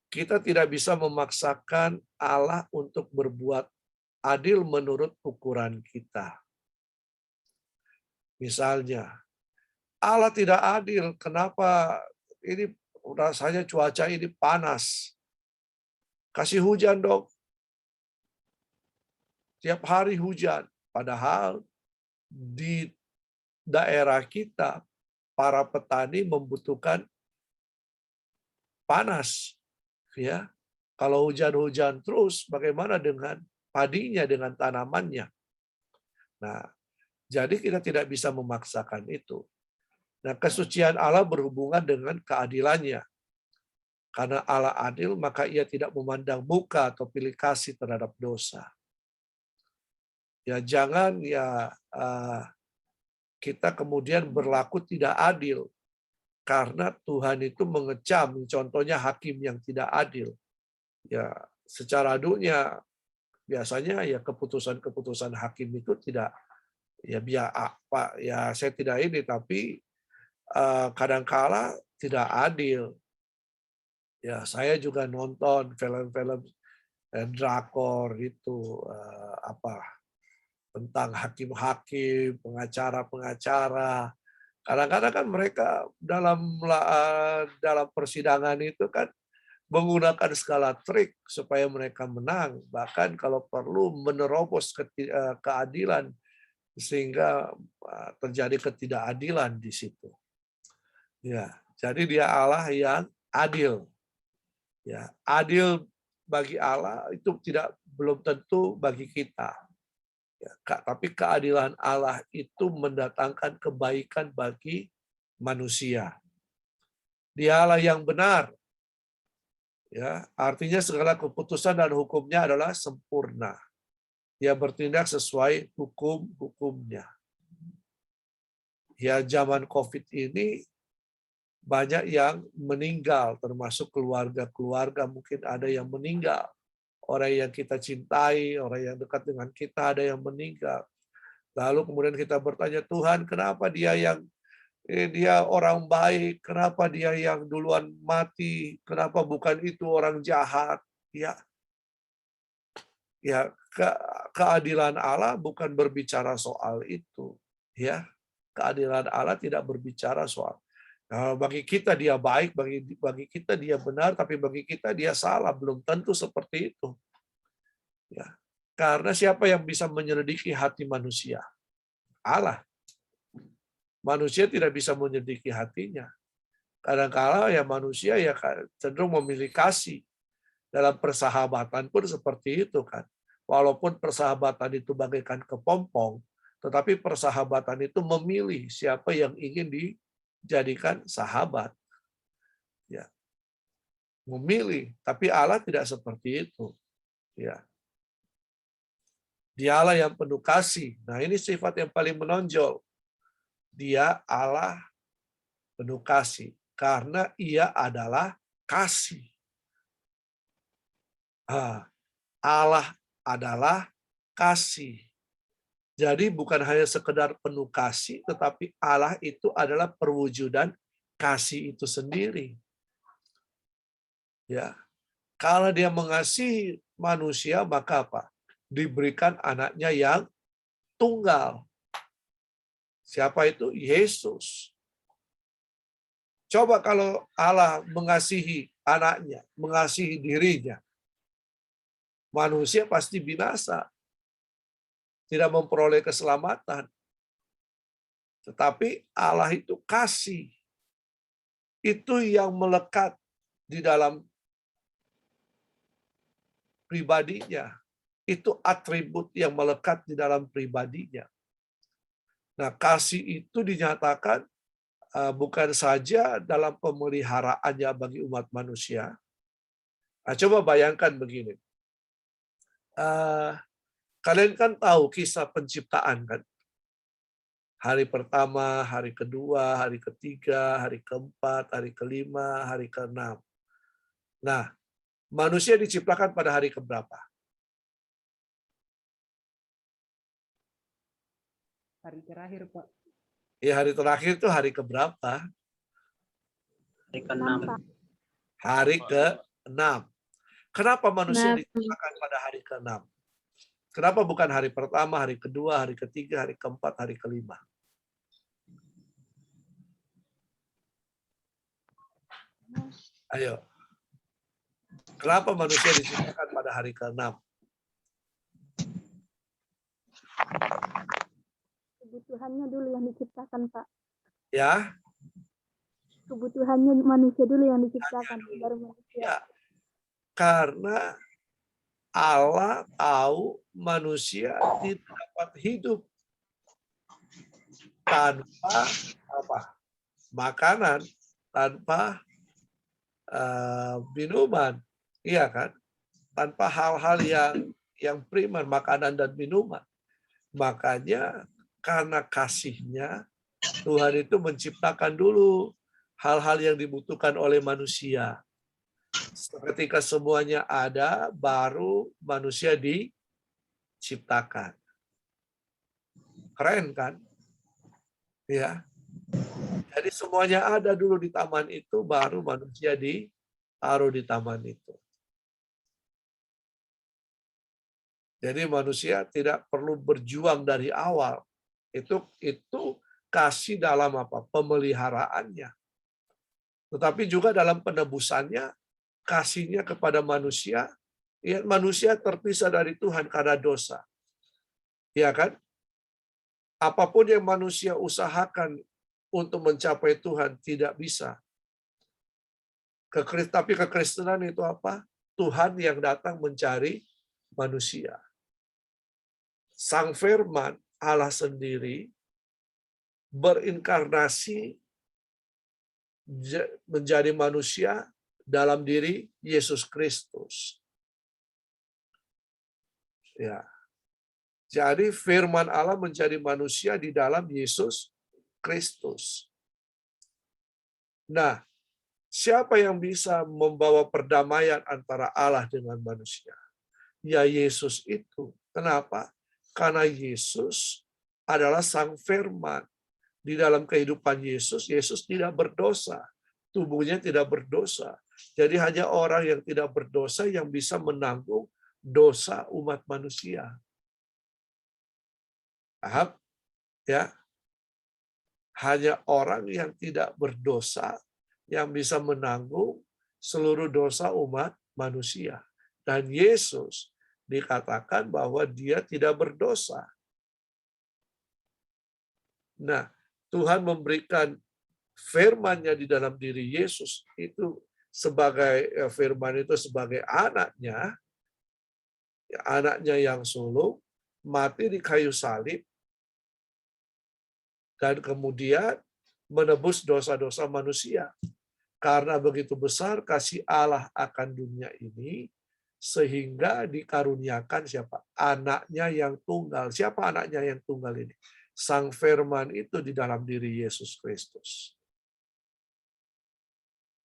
Kita tidak bisa memaksakan Allah untuk berbuat adil menurut ukuran kita. Misalnya, Allah tidak adil, kenapa ini rasanya cuaca ini panas? Kasih hujan dong. Tiap hari hujan. Padahal di daerah kita, para petani membutuhkan panas. Ya, kalau hujan-hujan terus, bagaimana dengan padinya, dengan tanamannya? Nah, jadi kita tidak bisa memaksakan itu. Nah, kesucian Allah berhubungan dengan keadilannya. Karena Allah adil, maka ia tidak memandang muka atau pilih kasih terhadap dosa. Ya, jangan kita kemudian berlaku tidak adil. Karena Tuhan itu mengecam, contohnya hakim yang tidak adil. Ya, secara dunia biasanya ya keputusan-keputusan hakim itu tidak saya tidak ini, tapi kadangkala tidak adil. Ya, saya juga nonton film-film drakor itu tentang hakim-hakim, pengacara-pengacara. Kadang-kadang kan mereka dalam persidangan itu kan menggunakan segala trik supaya mereka menang, bahkan kalau perlu menerobos keadilan sehingga terjadi ketidakadilan di situ. Ya, jadi dia Allah yang adil. Ya, adil bagi Allah itu belum tentu bagi kita. Ya, tapi keadilan Allah itu mendatangkan kebaikan bagi manusia. Dialah yang benar. Ya, artinya segala keputusan dan hukumnya adalah sempurna. Dia bertindak sesuai hukum-hukumnya. Ya, zaman COVID ini banyak yang meninggal, termasuk keluarga-keluarga mungkin ada yang meninggal. Orang yang kita cintai, orang yang dekat dengan kita ada yang meninggal. Lalu kemudian kita bertanya, Tuhan, kenapa dia orang baik, kenapa dia yang duluan mati, kenapa bukan itu orang jahat? Ya, ya keadilan Allah bukan berbicara soal itu, ya. Keadilan Allah tidak berbicara soal bagi kita dia baik, bagi kita dia benar, tapi bagi kita dia salah, belum tentu seperti itu. Ya. Karena siapa yang bisa menyelidiki hati manusia? Allah. Manusia tidak bisa menyelidiki hatinya. Kadang-kala ya manusia ya cenderung memilih kasih. Dalam persahabatan pun seperti itu kan. Walaupun persahabatan itu bagaikan kepompong, tetapi persahabatan itu memilih siapa yang ingin dijadikan sahabat. Ya. Memilih, tapi Allah tidak seperti itu. Ya. Dialah yang penuh kasih. Nah, ini sifat yang paling menonjol. Dia Allah penuh kasih karena ia adalah kasih. Allah adalah kasih. Jadi bukan hanya sekedar penuh kasih, tetapi Allah itu adalah perwujudan kasih itu sendiri. Ya, kalau dia mengasihi manusia, maka apa? Diberikan anaknya yang tunggal. Siapa itu? Yesus. Coba kalau Allah mengasihi anaknya, mengasihi dirinya, manusia pasti binasa. Tidak memperoleh keselamatan. Tetapi Allah itu kasih. Itu yang melekat di dalam pribadinya. Itu atribut yang melekat di dalam pribadinya. Nah, kasih itu dinyatakan bukan saja dalam pemeliharaannya bagi umat manusia. Nah, coba bayangkan begini. Kalian kan tahu kisah penciptaan kan? Hari pertama, hari kedua, hari ketiga, hari keempat, hari kelima, hari keenam. Nah, manusia diciptakan pada hari keberapa? Hari terakhir, Pak. Ya, hari terakhir itu hari keberapa? Hari ke-6. Hari ke-6. Kenapa manusia diciptakan pada hari ke-6? Kenapa bukan hari pertama, hari kedua, hari ketiga, hari keempat, hari kelima? Ayo. Kenapa manusia diciptakan pada hari ke-6? Kebutuhannya dulu yang diciptakan, Pak. Ya. Kebutuhannya manusia dulu yang diciptakan, baru manusia. Ya. Karena Allah tahu manusia tidak dapat hidup tanpa apa? Makanan, tanpa minuman, iya kan? Tanpa hal-hal yang primer, makanan dan minuman. Makanya karena kasihnya Tuhan itu menciptakan dulu hal-hal yang dibutuhkan oleh manusia. Ketika semuanya ada, baru manusia diciptakan. Keren kan? Ya. Jadi semuanya ada dulu di taman itu, baru manusia ditaruh di taman itu. Jadi manusia tidak perlu berjuang dari awal. Itu kasih dalam apa? Pemeliharaannya. Tetapi juga dalam penebusannya, kasihnya kepada manusia, ya manusia terpisah dari Tuhan karena dosa. Ya kan? Apapun yang manusia usahakan untuk mencapai Tuhan tidak bisa. Tapi kekristenan itu apa? Tuhan yang datang mencari manusia. Sang Firman, Allah sendiri, berinkarnasi menjadi manusia dalam diri Yesus Kristus. Ya. Jadi firman Allah menjadi manusia di dalam Yesus Kristus. Nah, siapa yang bisa membawa perdamaian antara Allah dengan manusia? Ya Yesus itu. Kenapa? Karena Yesus adalah Sang Firman. Di dalam kehidupan Yesus, Yesus tidak berdosa. Tubuhnya tidak berdosa. Jadi hanya orang yang tidak berdosa yang bisa menanggung dosa umat manusia. Paham? Ya. Hanya orang yang tidak berdosa yang bisa menanggung seluruh dosa umat manusia. Dan Yesus dikatakan bahwa dia tidak berdosa. Nah, Tuhan memberikan firman-Nya di dalam diri Yesus itu sebagai firman itu sebagai anaknya, anaknya yang sulung, mati di kayu salib, dan kemudian menebus dosa-dosa manusia. Karena begitu besar kasih Allah akan dunia ini, sehingga dikaruniakan siapa? Anaknya yang tunggal. Siapa anaknya yang tunggal ini? Sang Firman itu di dalam diri Yesus Kristus.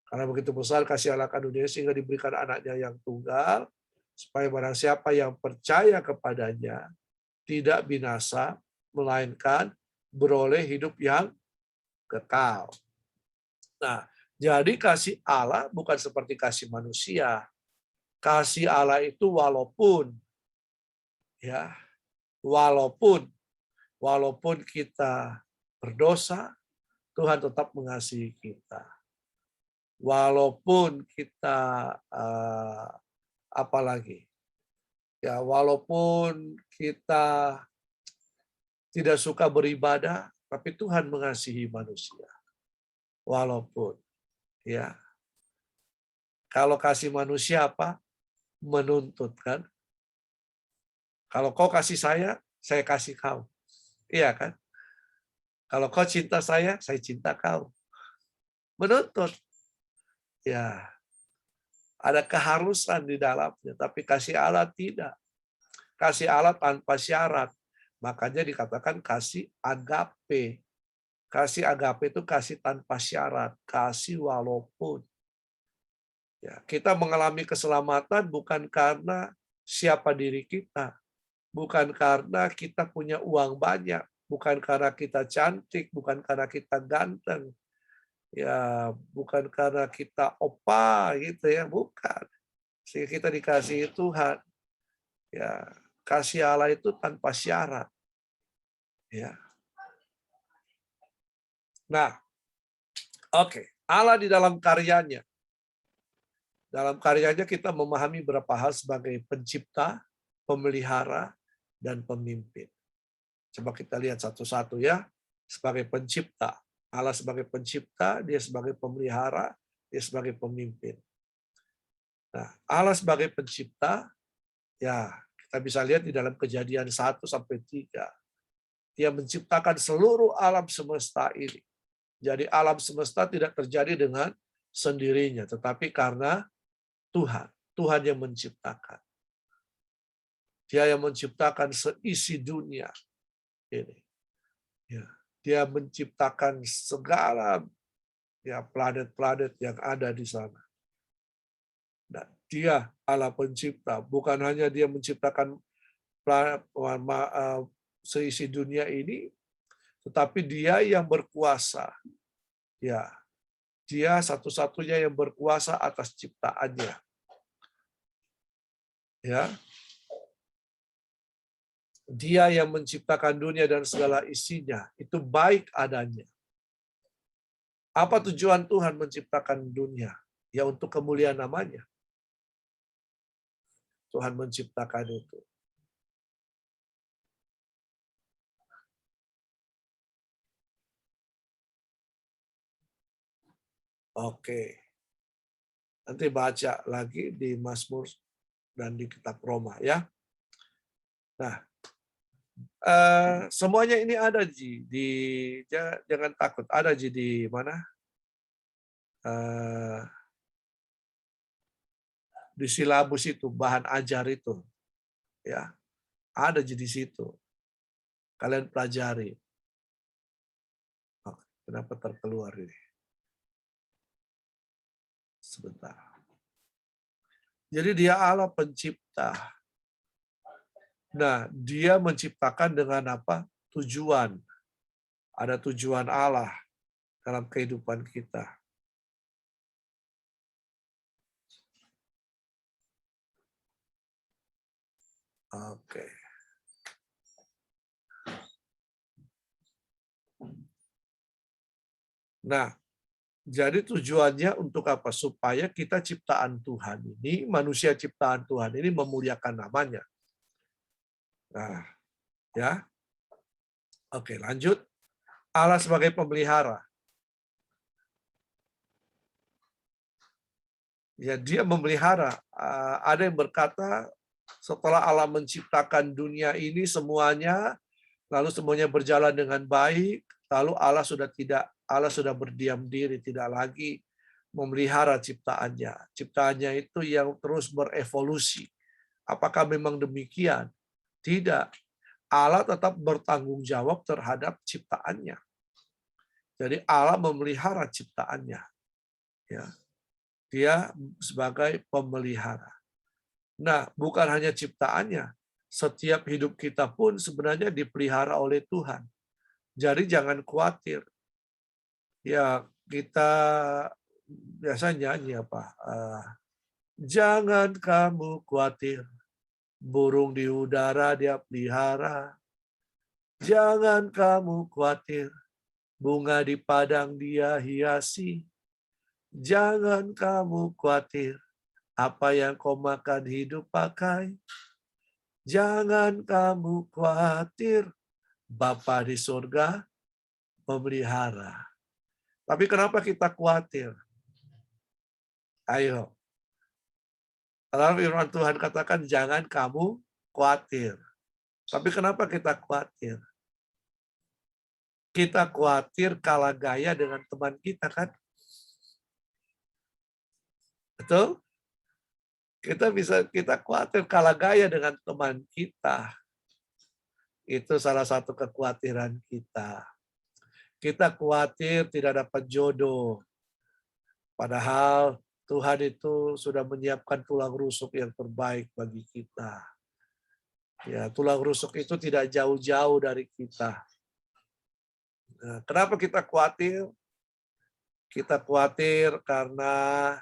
Karena begitu besar kasih Allah akan dunia sehingga diberikan anaknya yang tunggal, supaya barang siapa yang percaya kepadanya tidak binasa, melainkan beroleh hidup yang kekal. Nah, jadi kasih Allah bukan seperti kasih manusia. Kasih Allah itu walaupun kita berdosa, Tuhan tetap mengasihi kita. Walaupun kita walaupun kita tidak suka beribadah, tapi Tuhan mengasihi manusia. Walaupun kalau kasih manusia apa? Menuntut, kan? Kalau kau kasih saya kasih kau. Iya kan? Kalau kau cinta saya cinta kau. Menuntut. Ya, ada keharusan di dalamnya, tapi kasih Allah tidak. Kasih Allah tanpa syarat. Makanya dikatakan kasih agape. Kasih agape itu kasih tanpa syarat, kasih walaupun. Ya, kita mengalami keselamatan bukan karena siapa diri kita, bukan karena kita punya uang banyak, bukan karena kita cantik, bukan karena kita ganteng, ya bukan karena kita opa gitu ya, bukan. Sehingga kita dikasihi Tuhan. Ya, kasih Allah itu tanpa syarat. Ya. Nah, oke. Allah di dalam karyanya. Dalam karyanya kita memahami beberapa hal sebagai pencipta, pemelihara, dan pemimpin. Coba kita lihat satu-satu ya. Sebagai pencipta. Allah sebagai pencipta, dia sebagai pemelihara, dia sebagai pemimpin. Nah, Allah sebagai pencipta, ya kita bisa lihat di dalam Kejadian 1-3. Dia menciptakan seluruh alam semesta ini. Jadi alam semesta tidak terjadi dengan sendirinya, tetapi karena Tuhan yang menciptakan. Dia yang menciptakan seisi dunia ini. Ya. Dia menciptakan segala planet-planet yang ada di sana. Dan dia Allah pencipta, bukan hanya dia menciptakan seisi dunia ini, tetapi dia yang berkuasa. Ya, dia satu-satunya yang berkuasa atas ciptaannya. Ya. Dia yang menciptakan dunia dan segala isinya, itu baik adanya. Apa tujuan Tuhan menciptakan dunia? Ya untuk kemuliaan namanya. Tuhan menciptakan itu. Oke. Nanti baca lagi di Mazmur dan di kitab Roma ya. Nah, semuanya ini ada di jangan takut, ada di mana? di silabus itu, bahan ajar itu, ya ada di situ. Kalian pelajari. Oh, kenapa terkeluar ini? Sebentar. Jadi dia Allah pencipta. Nah, dia menciptakan dengan apa? Tujuan. Ada tujuan Allah dalam kehidupan kita. Oke. Nah, jadi tujuannya untuk apa? Supaya kita ciptaan Tuhan ini, manusia ciptaan Tuhan ini memuliakan namanya. Nah, ya. Oke, lanjut. Allah sebagai pemelihara. Ya, dia memelihara. Ada yang berkata setelah Allah menciptakan dunia ini semuanya, lalu semuanya berjalan dengan baik, lalu Allah sudah berdiam diri, tidak lagi memelihara ciptaannya. Ciptaannya itu yang terus berevolusi. Apakah memang demikian? Tidak. Allah tetap bertanggung jawab terhadap ciptaannya. Jadi Allah memelihara ciptaannya. Ya. Dia sebagai pemelihara. Nah, bukan hanya ciptaannya, setiap hidup kita pun sebenarnya dipelihara oleh Tuhan. Jadi jangan khawatir. Ya, kita biasa nyanyi apa? Jangan kamu khawatir, burung di udara dia pelihara. Jangan kamu khawatir, bunga di padang dia hiasi. Jangan kamu khawatir, apa yang kau makan hidup pakai. Jangan kamu khawatir, Bapa di surga memelihara. Tapi kenapa kita khawatir? Ayo. Kalau firman Tuhan katakan jangan kamu khawatir. Tapi kenapa kita khawatir? Kita khawatir kalah gaya dengan teman kita kan? Betul? Kita khawatir kalah gaya dengan teman kita. Itu salah satu kekhawatiran kita. Kita khawatir tidak dapat jodoh. Padahal Tuhan itu sudah menyiapkan tulang rusuk yang terbaik bagi kita. Ya, tulang rusuk itu tidak jauh-jauh dari kita. Nah, kenapa kita khawatir? Kita khawatir karena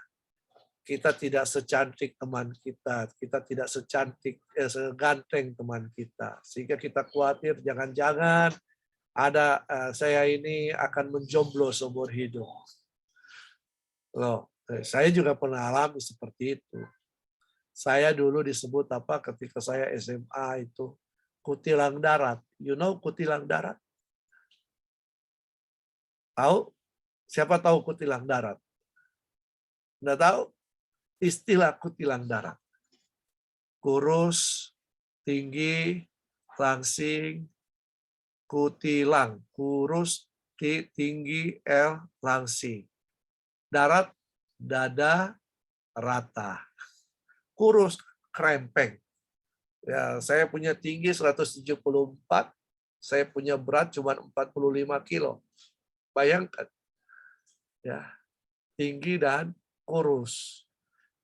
kita tidak secantik teman kita tidak seganteng teman kita, sehingga kita khawatir jangan-jangan saya ini akan menjomblo seumur hidup. Loh, saya juga pernah alami seperti itu. Saya dulu disebut apa ketika saya SMA itu kutilang darat. You know kutilang darat? Tahu? Siapa tahu kutilang darat? Nggak tahu? Istilah kutilang darat. Kurus, tinggi, langsing, kutilang. Kurus, tinggi, langsing. Darat, dada, rata. Kurus, krempeng. Ya, saya punya tinggi 174, saya punya berat cuma 45 kilo. Bayangkan. Ya, tinggi dan kurus.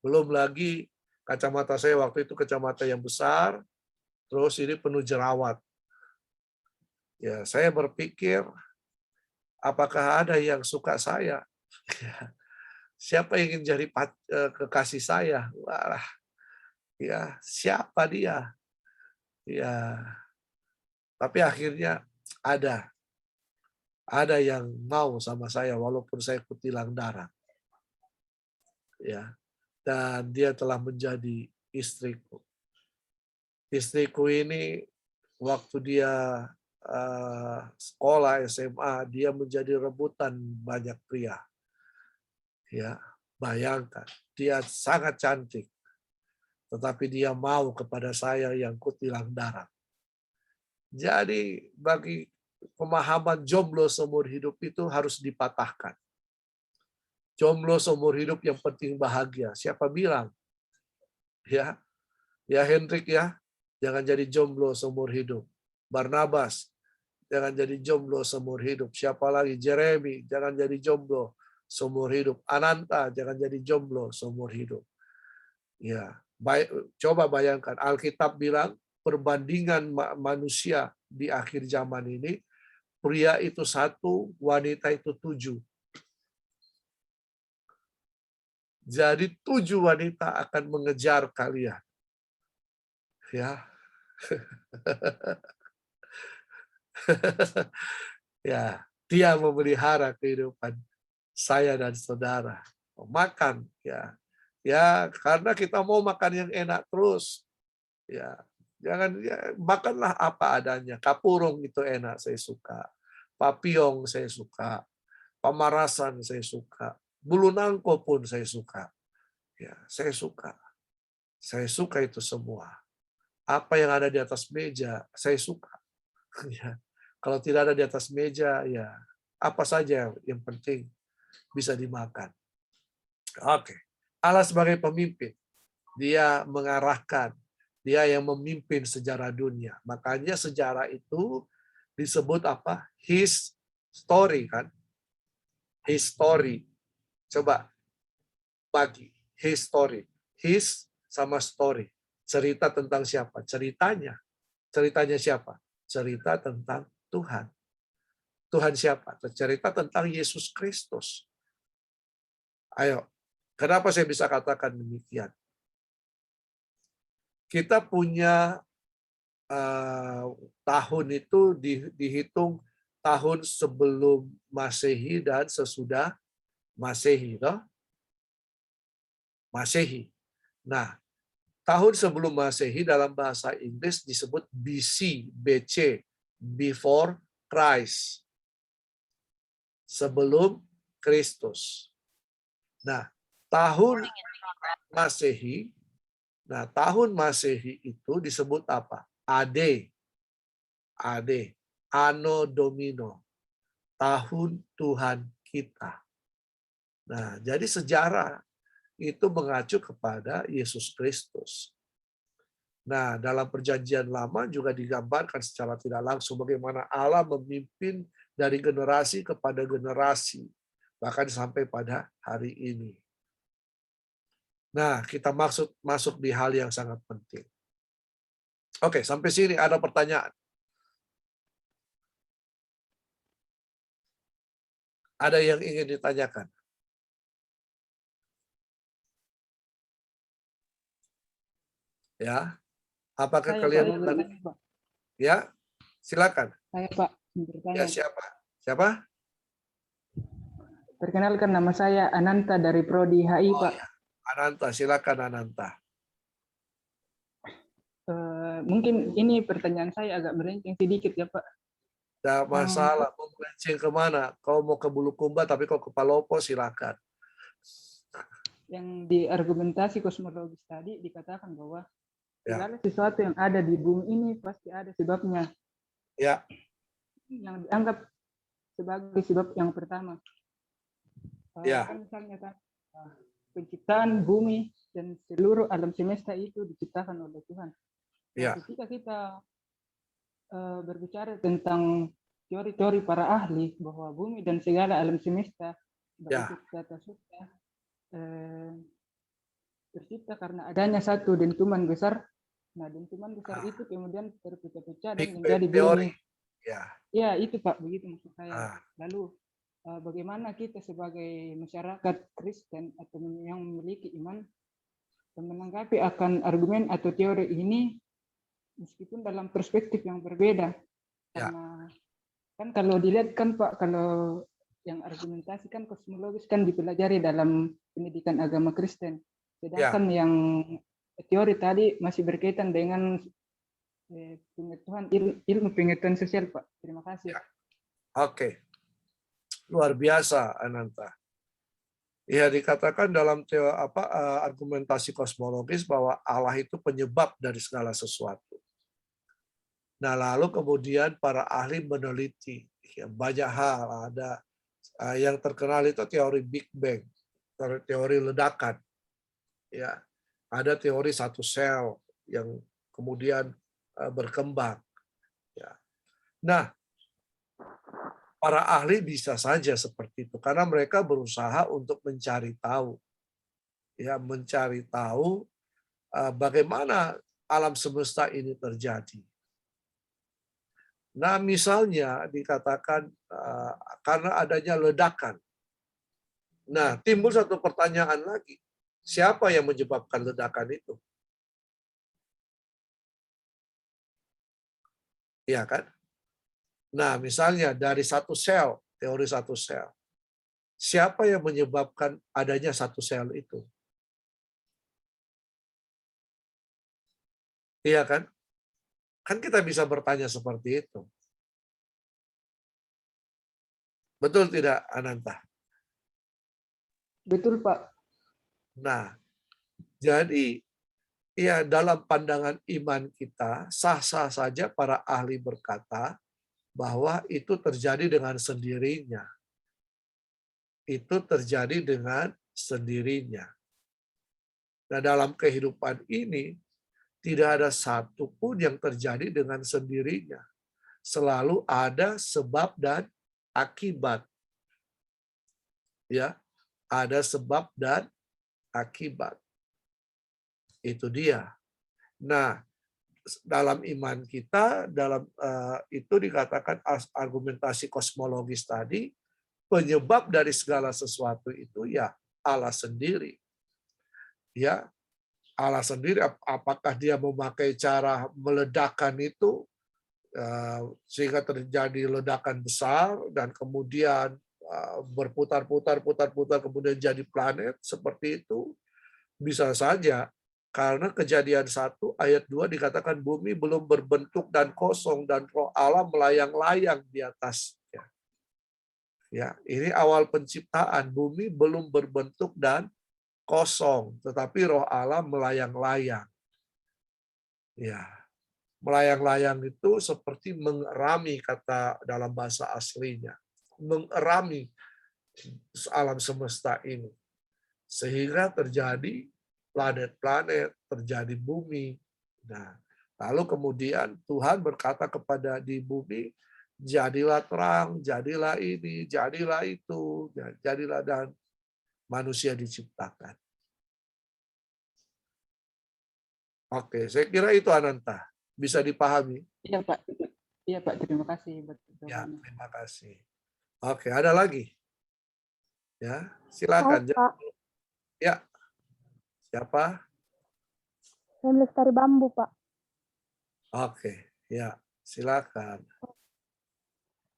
Belum lagi kacamata saya waktu itu kacamata yang besar, terus ini penuh jerawat. Ya, saya berpikir, apakah ada yang suka saya? Siapa yang ingin jadi kekasih saya? Wah, ya siapa dia? Ya, tapi akhirnya ada yang mau sama saya walaupun saya kutilang darah. Ya. Dan dia telah menjadi istriku. Istriku ini waktu dia sekolah SMA, dia menjadi rebutan banyak pria. Ya, bayangkan, dia sangat cantik. Tetapi dia mau kepada saya yang kutilang darah. Jadi bagi pemahaman jomblo seumur hidup itu harus dipatahkan. Jomblo seumur hidup yang penting bahagia. Siapa bilang? Ya, ya Hendrik ya, jangan jadi jomblo seumur hidup. Barnabas, jangan jadi jomblo seumur hidup. Siapa lagi? Jeremy, jangan jadi jomblo seumur hidup. Ananta, jangan jadi jomblo seumur hidup. Ya, baik, coba bayangkan. Alkitab bilang perbandingan manusia di akhir zaman ini, pria itu 1, wanita itu 7. Jadi 7 wanita akan mengejar kalian. Ya. Ya, dia memelihara kehidupan saya dan saudara. Makan ya. Ya, karena kita mau makan yang enak terus. Ya, jangan ya, makanlah apa adanya. Kapurung itu enak, saya suka. Papiong saya suka. Pamarasan saya suka. Bulu nangko pun saya suka. Ya, saya suka. Saya suka itu semua. Apa yang ada di atas meja, saya suka. Ya. Kalau tidak ada di atas meja, ya apa saja yang penting bisa dimakan. Oke. Allah sebagai pemimpin, dia mengarahkan, dia yang memimpin sejarah dunia. Makanya sejarah itu disebut apa? His story kan? His story. Coba bagi his story. His sama story. Cerita tentang siapa? Ceritanya. Ceritanya siapa? Cerita tentang Tuhan. Tuhan siapa? Cerita tentang Yesus Kristus. Ayo, kenapa saya bisa katakan demikian? Kita punya tahun itu dihitung tahun sebelum Masehi dan sesudah Masehi, toh? Masehi. Nah, tahun sebelum Masehi dalam bahasa Inggris disebut BC, BC, before Christ. Sebelum Kristus. Nah, tahun Masehi, tahun Masehi itu disebut apa? AD. AD, Anno Domino. Tahun Tuhan kita. Nah, jadi sejarah itu mengacu kepada Yesus Kristus. Nah, dalam perjanjian lama juga digambarkan secara tidak langsung bagaimana Allah memimpin dari generasi kepada generasi, bahkan sampai pada hari ini. Nah, kita masuk di hal yang sangat penting. Oke, sampai sini ada pertanyaan? Ada yang ingin ditanyakan? Ya, apakah kalian bertanya, Pak. ya? Silakan. Saya Pak, Ya, bertanya. siapa? Siapa? Perkenalkan, nama saya Ananta dari Prodi HI, Oh, Pak. ya. Ananta, silakan Ananta. Mungkin ini pertanyaan saya agak melenceng sedikit ya Pak. Tidak masalah, mau melenceng kemana? Kau mau ke Bulukumba tapi kau ke Palopo, silakan. Yang di argumentasi kosmologis tadi dikatakan bahwa Ya. segala sesuatu yang ada di bumi ini pasti ada sebabnya. Ya. Yang dianggap sebagai sebab yang pertama. Ya. Kan misalnya kan penciptaan bumi dan seluruh alam semesta itu diciptakan oleh Tuhan. Ya. Ketika kita berbicara tentang teori-teori para ahli bahwa bumi dan segala alam semesta baik di atas surga tercipta karena adanya satu dentuman besar. Nah, dentuman besar itu kemudian terpecah-pecah dan menjadi bumi. Ya, itu Pak, begitu maksud saya. Lalu bagaimana kita sebagai masyarakat Kristen atau yang memiliki iman menanggapi akan argumen atau teori ini meskipun dalam perspektif yang berbeda. Karena kan kalau dilihat kan Pak, kalau yang argumentasi kan kosmologis kan dipelajari dalam pendidikan agama Kristen. Sedangkan yang teori tadi masih berkaitan dengan pengetahuan ilmu pengetahuan sosial Pak. Terima kasih. Oke. Luar biasa Ananta. Ya, dikatakan dalam argumentasi kosmologis bahwa Allah itu penyebab dari segala sesuatu. Nah, lalu kemudian para ahli meneliti banyak hal. Ada yang terkenal itu teori Big Bang. teori ledakan. Ya, ada teori satu sel yang kemudian berkembang. Ya. Nah, para ahli bisa saja seperti itu karena mereka berusaha untuk mencari tahu, ya, mencari tahu bagaimana alam semesta ini terjadi. Nah, misalnya dikatakan karena adanya ledakan. Nah, timbul satu pertanyaan lagi. Siapa yang menyebabkan ledakan itu? Iya kan? Nah, misalnya dari satu sel, teori satu sel. Siapa yang menyebabkan adanya satu sel itu? Iya kan? Kan kita bisa bertanya seperti itu. Betul tidak, Ananta? Betul, Pak. Nah, jadi ya dalam pandangan iman kita, sah-sah saja para ahli berkata bahwa itu terjadi dengan sendirinya. Itu terjadi dengan sendirinya. Nah, dalam kehidupan ini, tidak ada satupun yang terjadi dengan sendirinya. Selalu ada sebab dan akibat. Ya, ada sebab dan akibat. Itu dia. Nah, dalam iman kita, dalam itu dikatakan argumentasi kosmologis tadi, penyebab dari segala sesuatu itu ya Allah sendiri. Ya, Allah sendiri. Apakah dia memakai cara meledakan itu sehingga terjadi ledakan besar dan kemudian berputar-putar kemudian jadi planet seperti itu? Bisa saja. Karena Kejadian 1 ayat 2 dikatakan bumi belum berbentuk dan kosong dan roh Allah melayang-layang di atasnya. Ya, ini awal penciptaan, bumi belum berbentuk dan kosong, tetapi roh Allah melayang-layang. Ya, melayang-layang itu seperti mengerami, kata dalam bahasa aslinya. Mengerami alam semesta ini. Sehingga terjadi planet-planet, terjadi bumi. Nah, lalu kemudian Tuhan berkata kepada di bumi, jadilah terang, jadilah ini, jadilah itu, jadilah, dan manusia diciptakan. Oke, saya kira itu Ananta. Bisa dipahami? Iya, Pak. Iya, Pak. Terima kasih. Ya, terima kasih. Oke, ada lagi? Ya, silakan. Pak. Ya. Siapa? Saya Lestari Bambu, Pak. Oke, ya, silakan.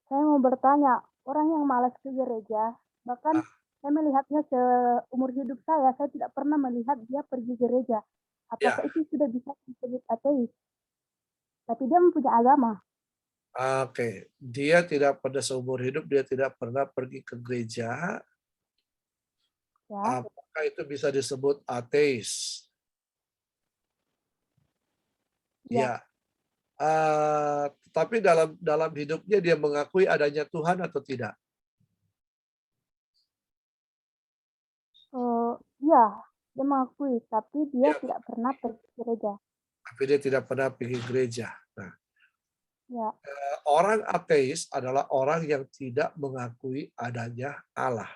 Saya mau bertanya, orang yang malas ke gereja, bahkan saya melihatnya seumur hidup saya tidak pernah melihat dia pergi gereja. Apakah itu sudah bisa disebut ateis? Tapi dia mempunyai agama. Oke, dia tidak pada seumur hidup, dia tidak pernah pergi ke gereja. Ya. Apakah itu bisa disebut ateis? Ya. Tapi dalam hidupnya dia mengakui adanya Tuhan atau tidak? Iya, dia mengakui, tapi dia tidak pernah pergi gereja. Tapi dia tidak pernah pergi gereja. Nah, ya. Orang ateis adalah orang yang tidak mengakui adanya Allah.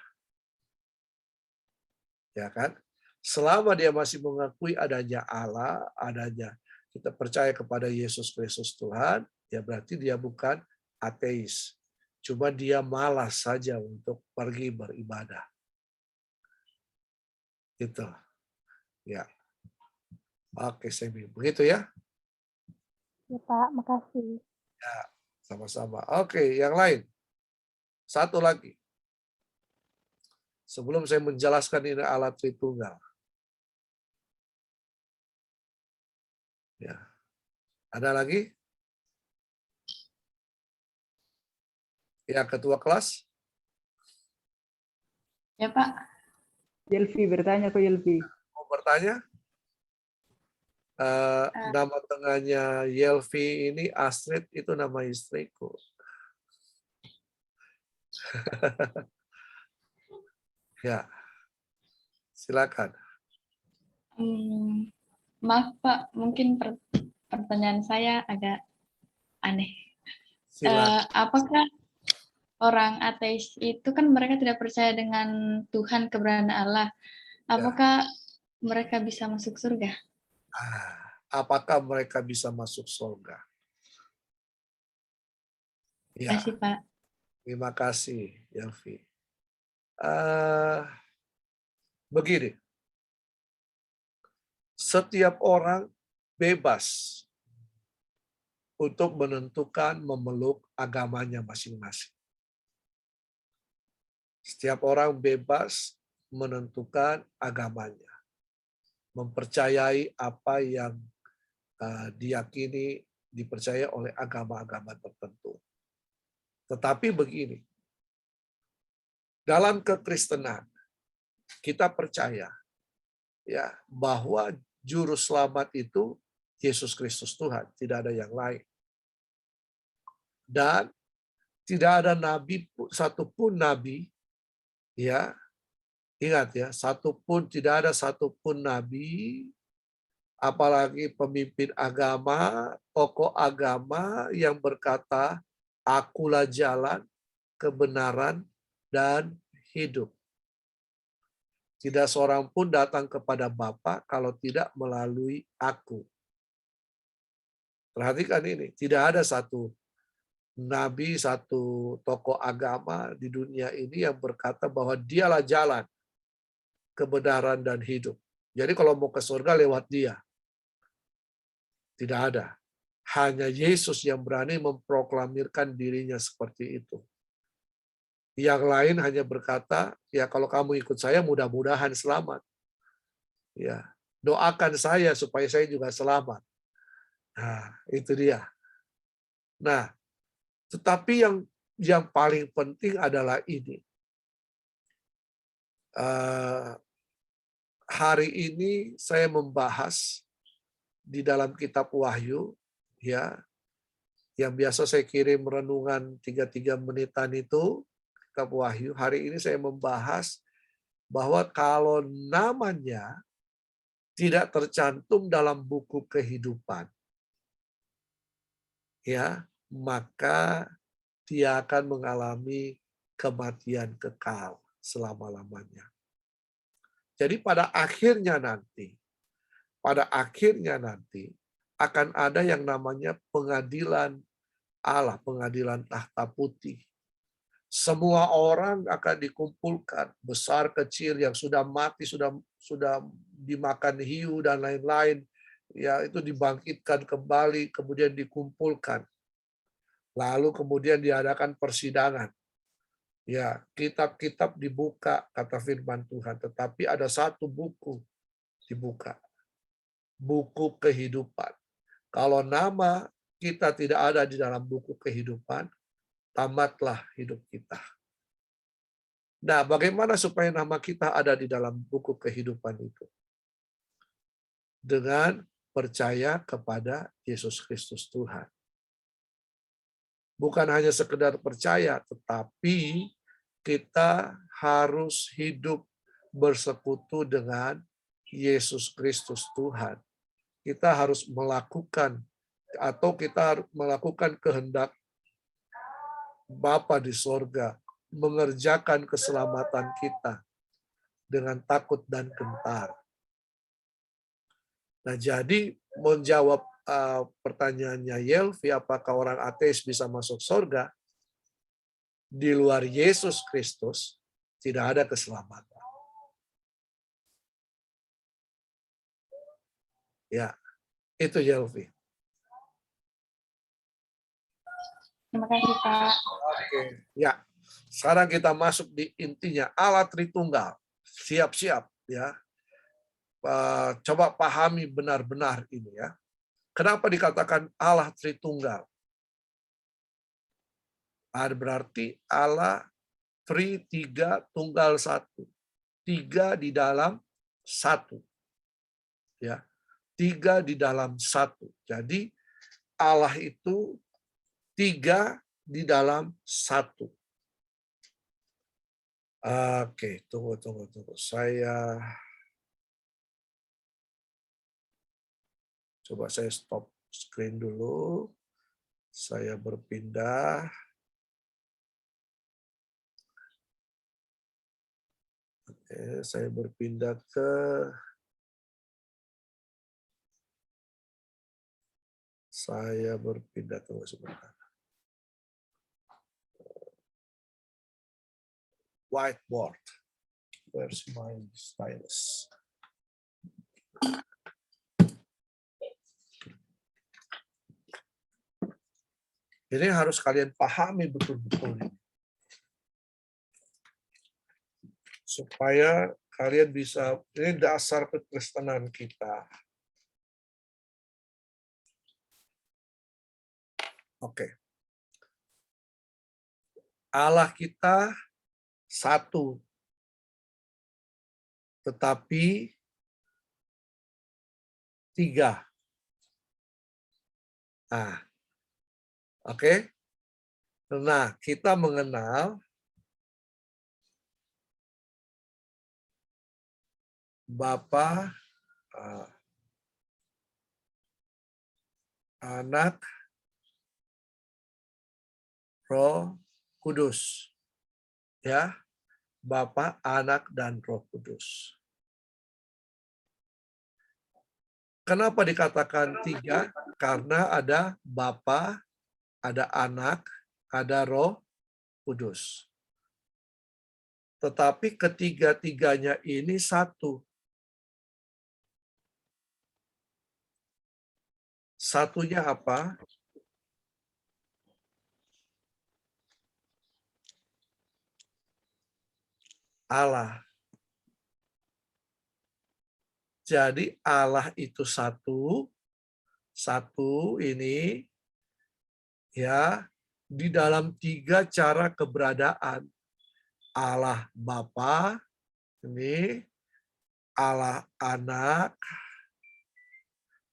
Ya kan? Selama dia masih mengakui adanya Allah, adanya kita percaya kepada Yesus Kristus Tuhan, ya berarti dia bukan ateis. Cuma dia malas saja untuk pergi beribadah. Gitu. Ya. Oke, Semi. Begitu ya? Ya, Pak. Makasih. Ya, sama-sama. Oke, yang lain. Satu lagi. Sebelum saya menjelaskan ini Allah Tritunggal. Ya. Ada lagi? Ya, ketua kelas. Ya, Pak. Yelvi bertanya ke Yelvi. Mau bertanya? Nama tengahnya Yelvi ini Astrid, itu nama istriku. Ya. Silakan. Maaf Pak, mungkin pertanyaan saya agak aneh. Apakah orang ateis itu kan mereka tidak percaya dengan Tuhan keberadaan Allah? Apakah mereka bisa masuk surga? Apakah mereka bisa masuk surga? Terima kasih Pak. Terima kasih, Yelvi. Begini, setiap orang bebas untuk menentukan memeluk agamanya masing-masing. Setiap orang bebas menentukan agamanya, mempercayai apa yang diyakini, dipercaya oleh agama-agama tertentu. Tetapi begini, dalam kekristenan kita percaya ya bahwa juru selamat itu Yesus Kristus Tuhan, tidak ada yang lain. Dan tidak ada nabi satupun nabi, ya ingat ya, tidak ada satupun nabi, apalagi pemimpin agama, tokoh agama yang berkata, akulah jalan, kebenaran, dan hidup. Tidak seorang pun datang kepada Bapa kalau tidak melalui aku. Perhatikan ini, tidak ada satu nabi, satu tokoh agama di dunia ini yang berkata bahwa dialah jalan, kebenaran, dan hidup. Jadi kalau mau ke surga lewat dia. Tidak ada. Hanya Yesus yang berani memproklamirkan dirinya seperti itu. Yang lain hanya berkata, ya kalau kamu ikut saya mudah-mudahan selamat. Ya, doakan saya supaya saya juga selamat. Nah, itu dia. Nah, tetapi yang paling penting adalah ini. Hari ini saya membahas di dalam kitab Wahyu, ya, yang biasa saya kirim renungan 3 menitan itu, kitab Wahyu. Hari ini saya membahas bahwa kalau namanya tidak tercantum dalam buku kehidupan, ya, maka dia akan mengalami kematian kekal selama-lamanya. Jadi pada akhirnya nanti akan ada yang namanya pengadilan Allah, pengadilan tahta putih. Semua orang akan dikumpulkan, besar kecil, yang sudah mati, sudah dimakan hiu dan lain-lain, ya itu dibangkitkan kembali, kemudian dikumpulkan. Lalu kemudian diadakan persidangan. Ya, kitab-kitab dibuka, kata firman Tuhan, tetapi ada satu buku dibuka. Buku kehidupan. Kalau nama kita tidak ada di dalam buku kehidupan, tamatlah hidup kita. Nah, bagaimana supaya nama kita ada di dalam buku kehidupan itu? Dengan percaya kepada Yesus Kristus Tuhan. Bukan hanya sekedar percaya, tetapi kita harus hidup bersekutu dengan Yesus Kristus Tuhan. Kita harus melakukan kehendak Bapa di sorga, mengerjakan keselamatan kita dengan takut dan gentar. Nah, jadi menjawab pertanyaannya Yelvi, apakah orang ateis bisa masuk surga? Di luar Yesus Kristus tidak ada keselamatan. Ya, itu Yelvi. Terima kasih Pak. Oke, ya. Sekarang kita masuk di intinya, Allah Tritunggal. Siap-siap ya. Coba pahami benar-benar ini ya. Kenapa dikatakan Allah Tritunggal? Berarti Allah Tri, tiga, tunggal satu. Tiga di dalam satu. Ya, tiga di dalam satu. Jadi Allah itu tiga di dalam satu. Oke, tunggu. Saya Coba saya stop screen dulu. Saya berpindah. Oke, saya berpindah ke tunggu sebentar. Whiteboard. Where's my stylus? Ini harus kalian pahami betul-betul ini. Supaya kalian bisa, ini dasar kekristenan kita. Oke. Allah kita satu. Tetapi tiga. Nah, oke. Nah, kita mengenal Bapa, Anak, Roh Kudus. Ya. Bapa, Anak, dan Roh Kudus. Kenapa dikatakan tiga? Karena ada Bapa, ada Anak, ada Roh Kudus. Tetapi ketiga-tiganya ini satu. Satunya apa? Allah. Jadi Allah itu satu ini ya di dalam tiga cara keberadaan. Allah Bapa, ini Allah Anak,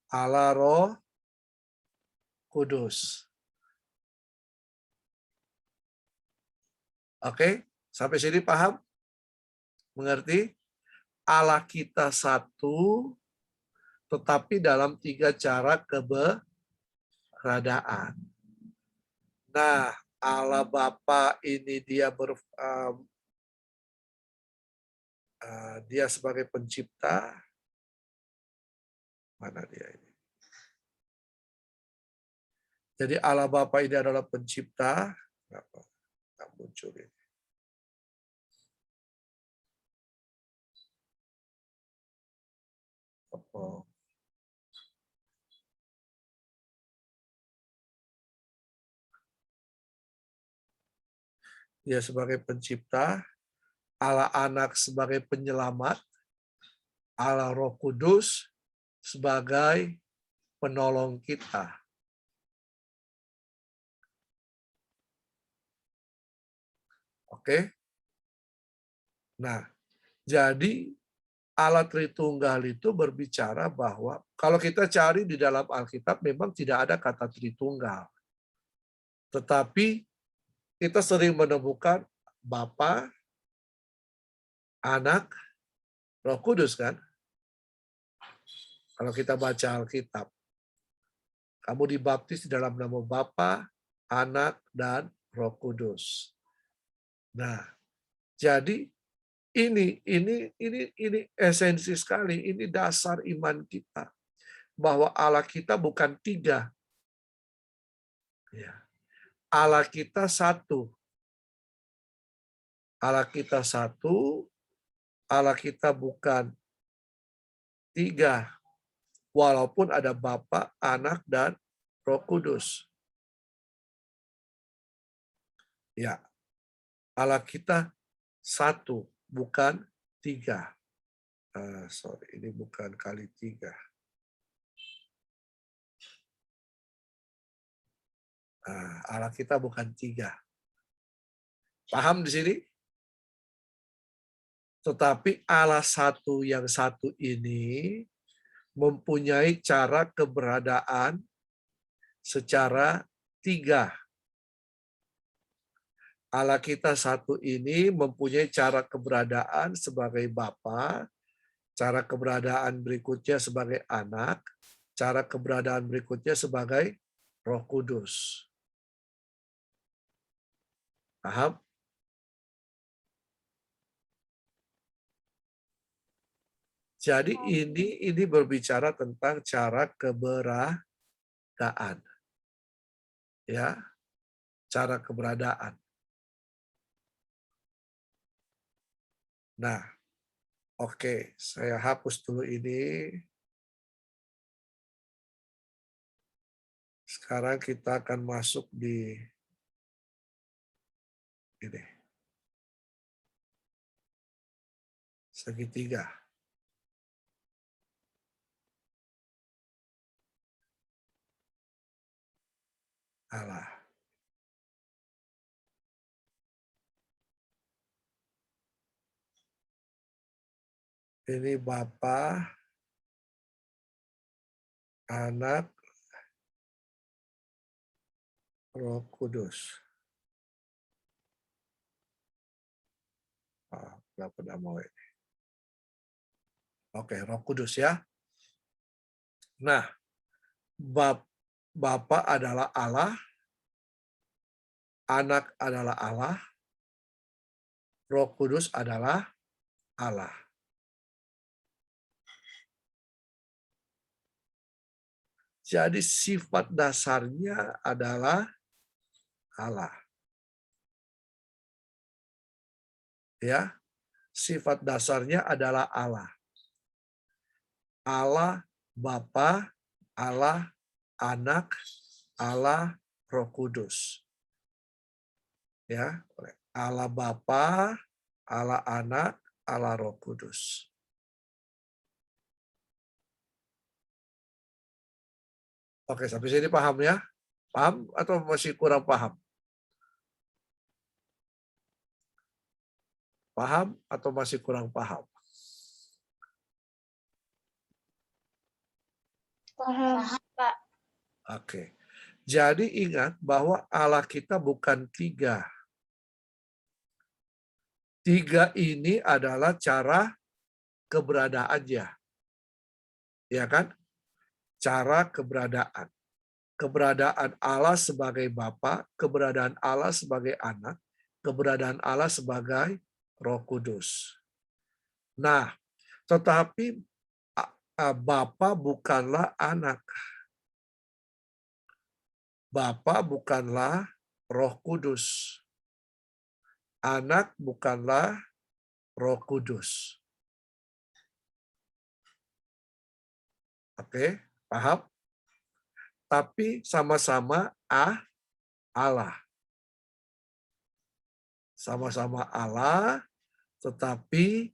Allah Roh Kudus. Oke, sampai sini paham? Mengerti? Allah kita satu, tetapi dalam tiga cara keberadaan. Nah, Allah Bapa ini dia sebagai pencipta. Mana dia ini? Jadi Allah Bapa ini adalah pencipta. Nggak muncul ini. Dia sebagai pencipta, Allah Anak sebagai penyelamat, Allah Roh Kudus sebagai penolong kita. Oke? Nah, jadi Allah Tritunggal itu berbicara bahwa kalau kita cari di dalam Alkitab memang tidak ada kata Tritunggal. Tetapi kita sering menemukan Bapa, Anak, Roh Kudus kan? Kalau kita baca Alkitab. Kamu dibaptis di dalam nama Bapa, Anak, dan Roh Kudus. Nah, jadi ini esensi sekali, ini dasar iman kita. Bahwa Allah kita bukan tiga. Ya. Allah kita satu. Allah kita satu, Allah kita bukan tiga. Walaupun ada Bapa, Anak, dan Roh Kudus. Ya, Allah kita satu, bukan tiga. Ini bukan kali tiga. Allah kita bukan tiga. Paham di sini? Tetapi Allah satu yang satu ini mempunyai cara keberadaan secara tiga. Allah kita satu ini mempunyai cara keberadaan sebagai Bapa, cara keberadaan berikutnya sebagai Anak, cara keberadaan berikutnya sebagai Roh Kudus. Paham? Jadi ini berbicara tentang cara keberadaan. Ya, cara keberadaan. Nah, oke, saya hapus dulu ini. Sekarang kita akan masuk di ini. Segitiga. Allah. Ini Bapa, Anak, Roh Kudus. Nggak pernah mau ini. Oke, Roh Kudus ya. Nah, Bapa adalah Allah, Anak adalah Allah, Roh Kudus adalah Allah. Jadi sifat dasarnya adalah Allah. Ya, sifat dasarnya adalah Allah. Allah Bapa, Allah Anak, Allah Roh Kudus. Ya, Allah Bapa, Allah Anak, Allah Roh Kudus. Oke, sampai sini paham ya? Paham atau masih kurang paham? Paham atau masih kurang paham? Paham, Pak. Oke. Jadi ingat bahwa Allah kita bukan tiga. Tiga ini adalah cara keberadaannya. Ya kan? Cara keberadaan. Keberadaan Allah sebagai Bapa, keberadaan Allah sebagai Anak, keberadaan Allah sebagai Roh Kudus. Nah, tetapi Bapa bukanlah Anak. Bapa bukanlah Roh Kudus. Anak bukanlah Roh Kudus. Oke, paham? Tapi sama-sama Allah. Sama-sama Allah, tetapi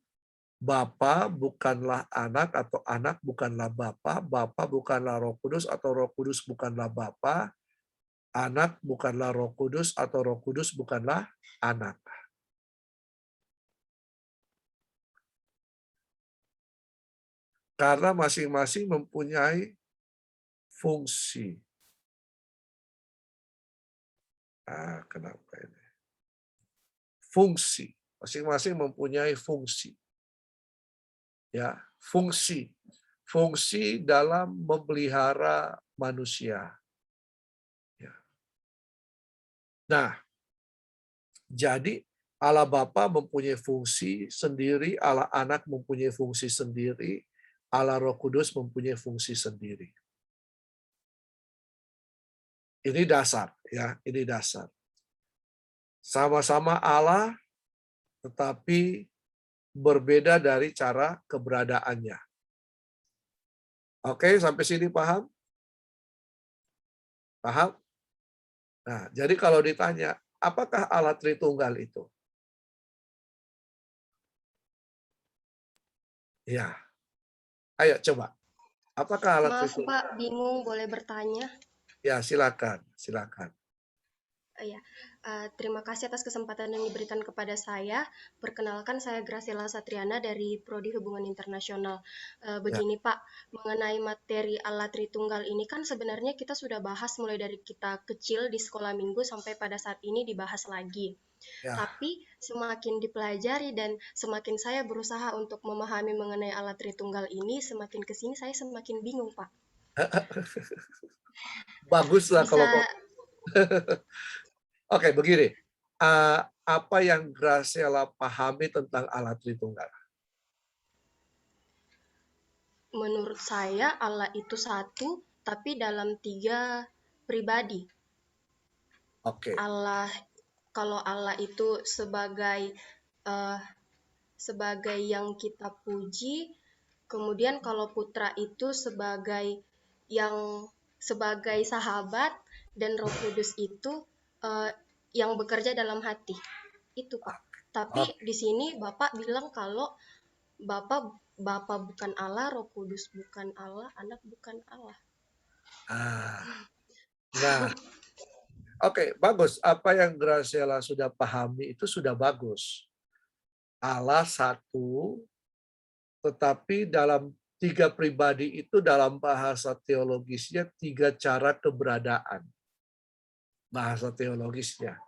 Bapa bukanlah Anak atau Anak bukanlah Bapa, Bapa bukanlah Roh Kudus atau Roh Kudus bukanlah Bapa, Anak bukanlah Roh Kudus atau Roh Kudus bukanlah Anak. Karena masing-masing mempunyai fungsi. Kenapa ini? Fungsi. Masing-masing mempunyai fungsi. Ya, fungsi. Fungsi dalam memelihara manusia. Ya. Nah, jadi Allah Bapa mempunyai fungsi sendiri, Allah Anak mempunyai fungsi sendiri, Allah Roh Kudus mempunyai fungsi sendiri. Ini dasar, ya, ini dasar. Sama-sama Allah, tetapi berbeda dari cara keberadaannya. Oke, sampai sini paham? Paham? Nah, jadi kalau ditanya, apakah Allah Tritunggal itu? Ya. Ayo coba. Apakah Allah Tritunggal? Maaf Pak, bingung, boleh bertanya? Ya, silakan, silakan. Ya, terima kasih atas kesempatan yang diberikan kepada saya. Perkenalkan, saya Graciela Satriana dari Prodi Hubungan Internasional. Begini Pak, mengenai materi Allah Tritunggal ini kan sebenarnya kita sudah bahas mulai dari kita kecil di sekolah minggu sampai pada saat ini dibahas lagi. Ya. Tapi semakin dipelajari dan semakin saya berusaha untuk memahami mengenai Allah Tritunggal ini, semakin kesini saya semakin bingung Pak. Baguslah Bisa kalau Oke, begini. Apa yang Graciela pahami tentang Allah Tritunggal? menurut saya Allah itu satu, tapi dalam 3 pribadi. Oke. Kalau Allah itu sebagai yang kita puji, kemudian kalau Putra itu sebagai sahabat, dan Roh Kudus itu yang bekerja dalam hati. Itu, Pak. Tapi di sini Bapak bilang kalau Bapak bukan Allah, Roh Kudus bukan Allah, Anak bukan Allah. Nah, oke, bagus. Apa yang Graciela sudah pahami itu sudah bagus. Allah satu, tetapi dalam 3 pribadi itu dalam bahasa teologisnya 3 cara keberadaan. Bahasa teologisnya.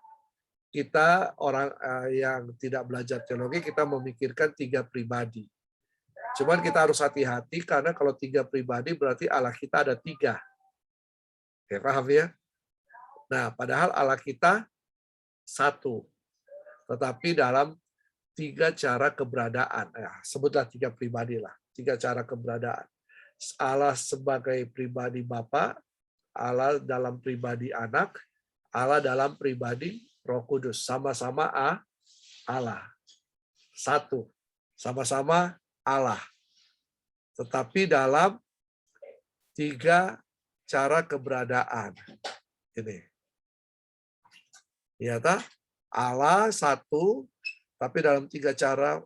Kita orang yang tidak belajar teologi, kita memikirkan 3 pribadi. Cuman kita harus hati-hati karena kalau 3 pribadi berarti Allah kita ada 3. Oke, paham ya? Nah, padahal Allah kita satu. Tetapi dalam 3 cara keberadaan. Ya, sebutlah 3 pribadi lah. 3 cara keberadaan. Allah sebagai pribadi Bapa, Allah dalam pribadi Anak, Allah dalam pribadi Roh Kudus. Sama-sama Allah. Satu. Sama-sama Allah. Tetapi dalam 3 cara keberadaan. Ini. Ya, Allah satu, tapi dalam 3 cara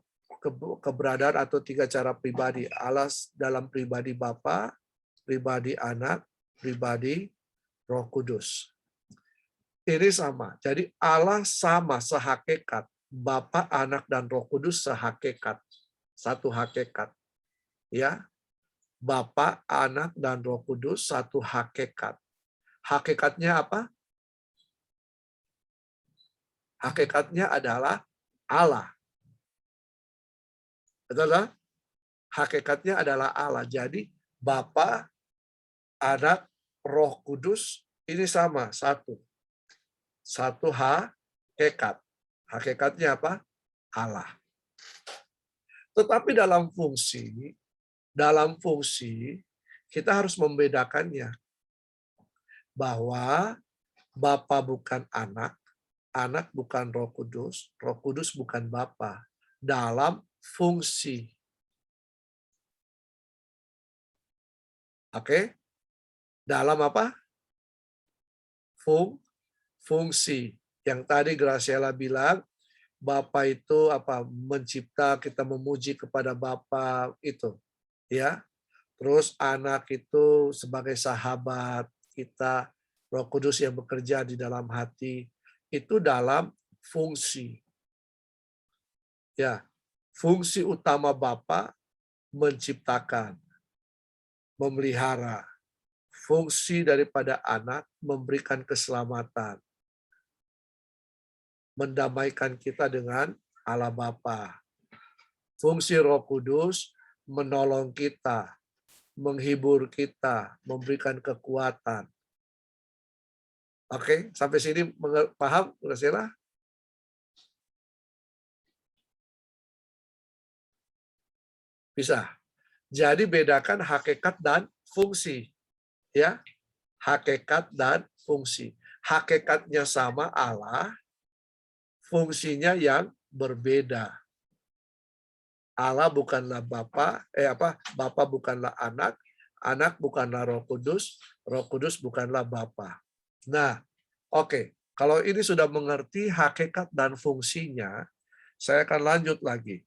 keberadaan atau 3 cara pribadi. Allah dalam pribadi Bapa, pribadi Anak, pribadi Roh Kudus. Ini sama. Jadi Allah sama sehakikat. Bapa, Anak, dan Roh Kudus sehakikat. Satu hakikat. Ya. Bapa, Anak, dan Roh Kudus satu hakikat. Hakikatnya apa? Hakikatnya adalah Allah. Betul lah? Hakikatnya adalah Allah. Jadi Bapa, Anak, Roh Kudus ini sama, satu. Satu hakikat. Hakikatnya apa? Allah. Tetapi dalam fungsi kita harus membedakannya. Bahwa Bapa bukan Anak, Anak bukan Roh Kudus bukan Bapa. Dalam fungsi. Oke? Dalam apa? Fungsi. Yang tadi Graciela bilang, Bapa itu apa? Mencipta, kita memuji kepada Bapa itu. Ya. Terus Anak itu sebagai sahabat kita, Roh Kudus yang bekerja di dalam hati, itu dalam fungsi. Ya. Fungsi utama Bapa menciptakan, memelihara. Fungsi daripada Anak memberikan keselamatan. Mendamaikan kita dengan Allah Bapa. Fungsi Roh Kudus menolong kita, menghibur kita, memberikan kekuatan. Oke, sampai sini paham, Graciela? Bisa. Jadi bedakan hakikat dan fungsi. Ya, hakikat dan fungsi. Hakikatnya sama Allah, fungsinya yang berbeda. Allah bukanlah Bapa, Bapa bukanlah Anak, Anak bukanlah Roh Kudus bukanlah Bapa. Nah, oke. Kalau ini sudah mengerti hakikat dan fungsinya, saya akan lanjut lagi.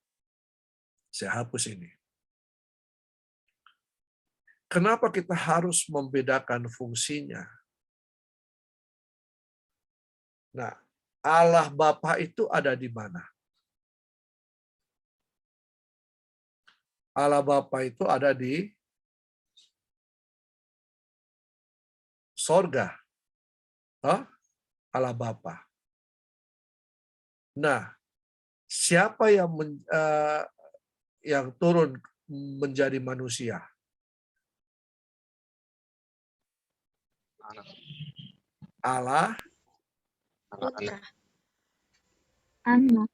Saya hapus ini. Kenapa kita harus membedakan fungsinya? Nah, Allah Bapa itu ada di mana? Allah Bapa itu ada di sorga. Allah Bapa. Nah, siapa yang turun menjadi manusia? Allah Putra. Anak.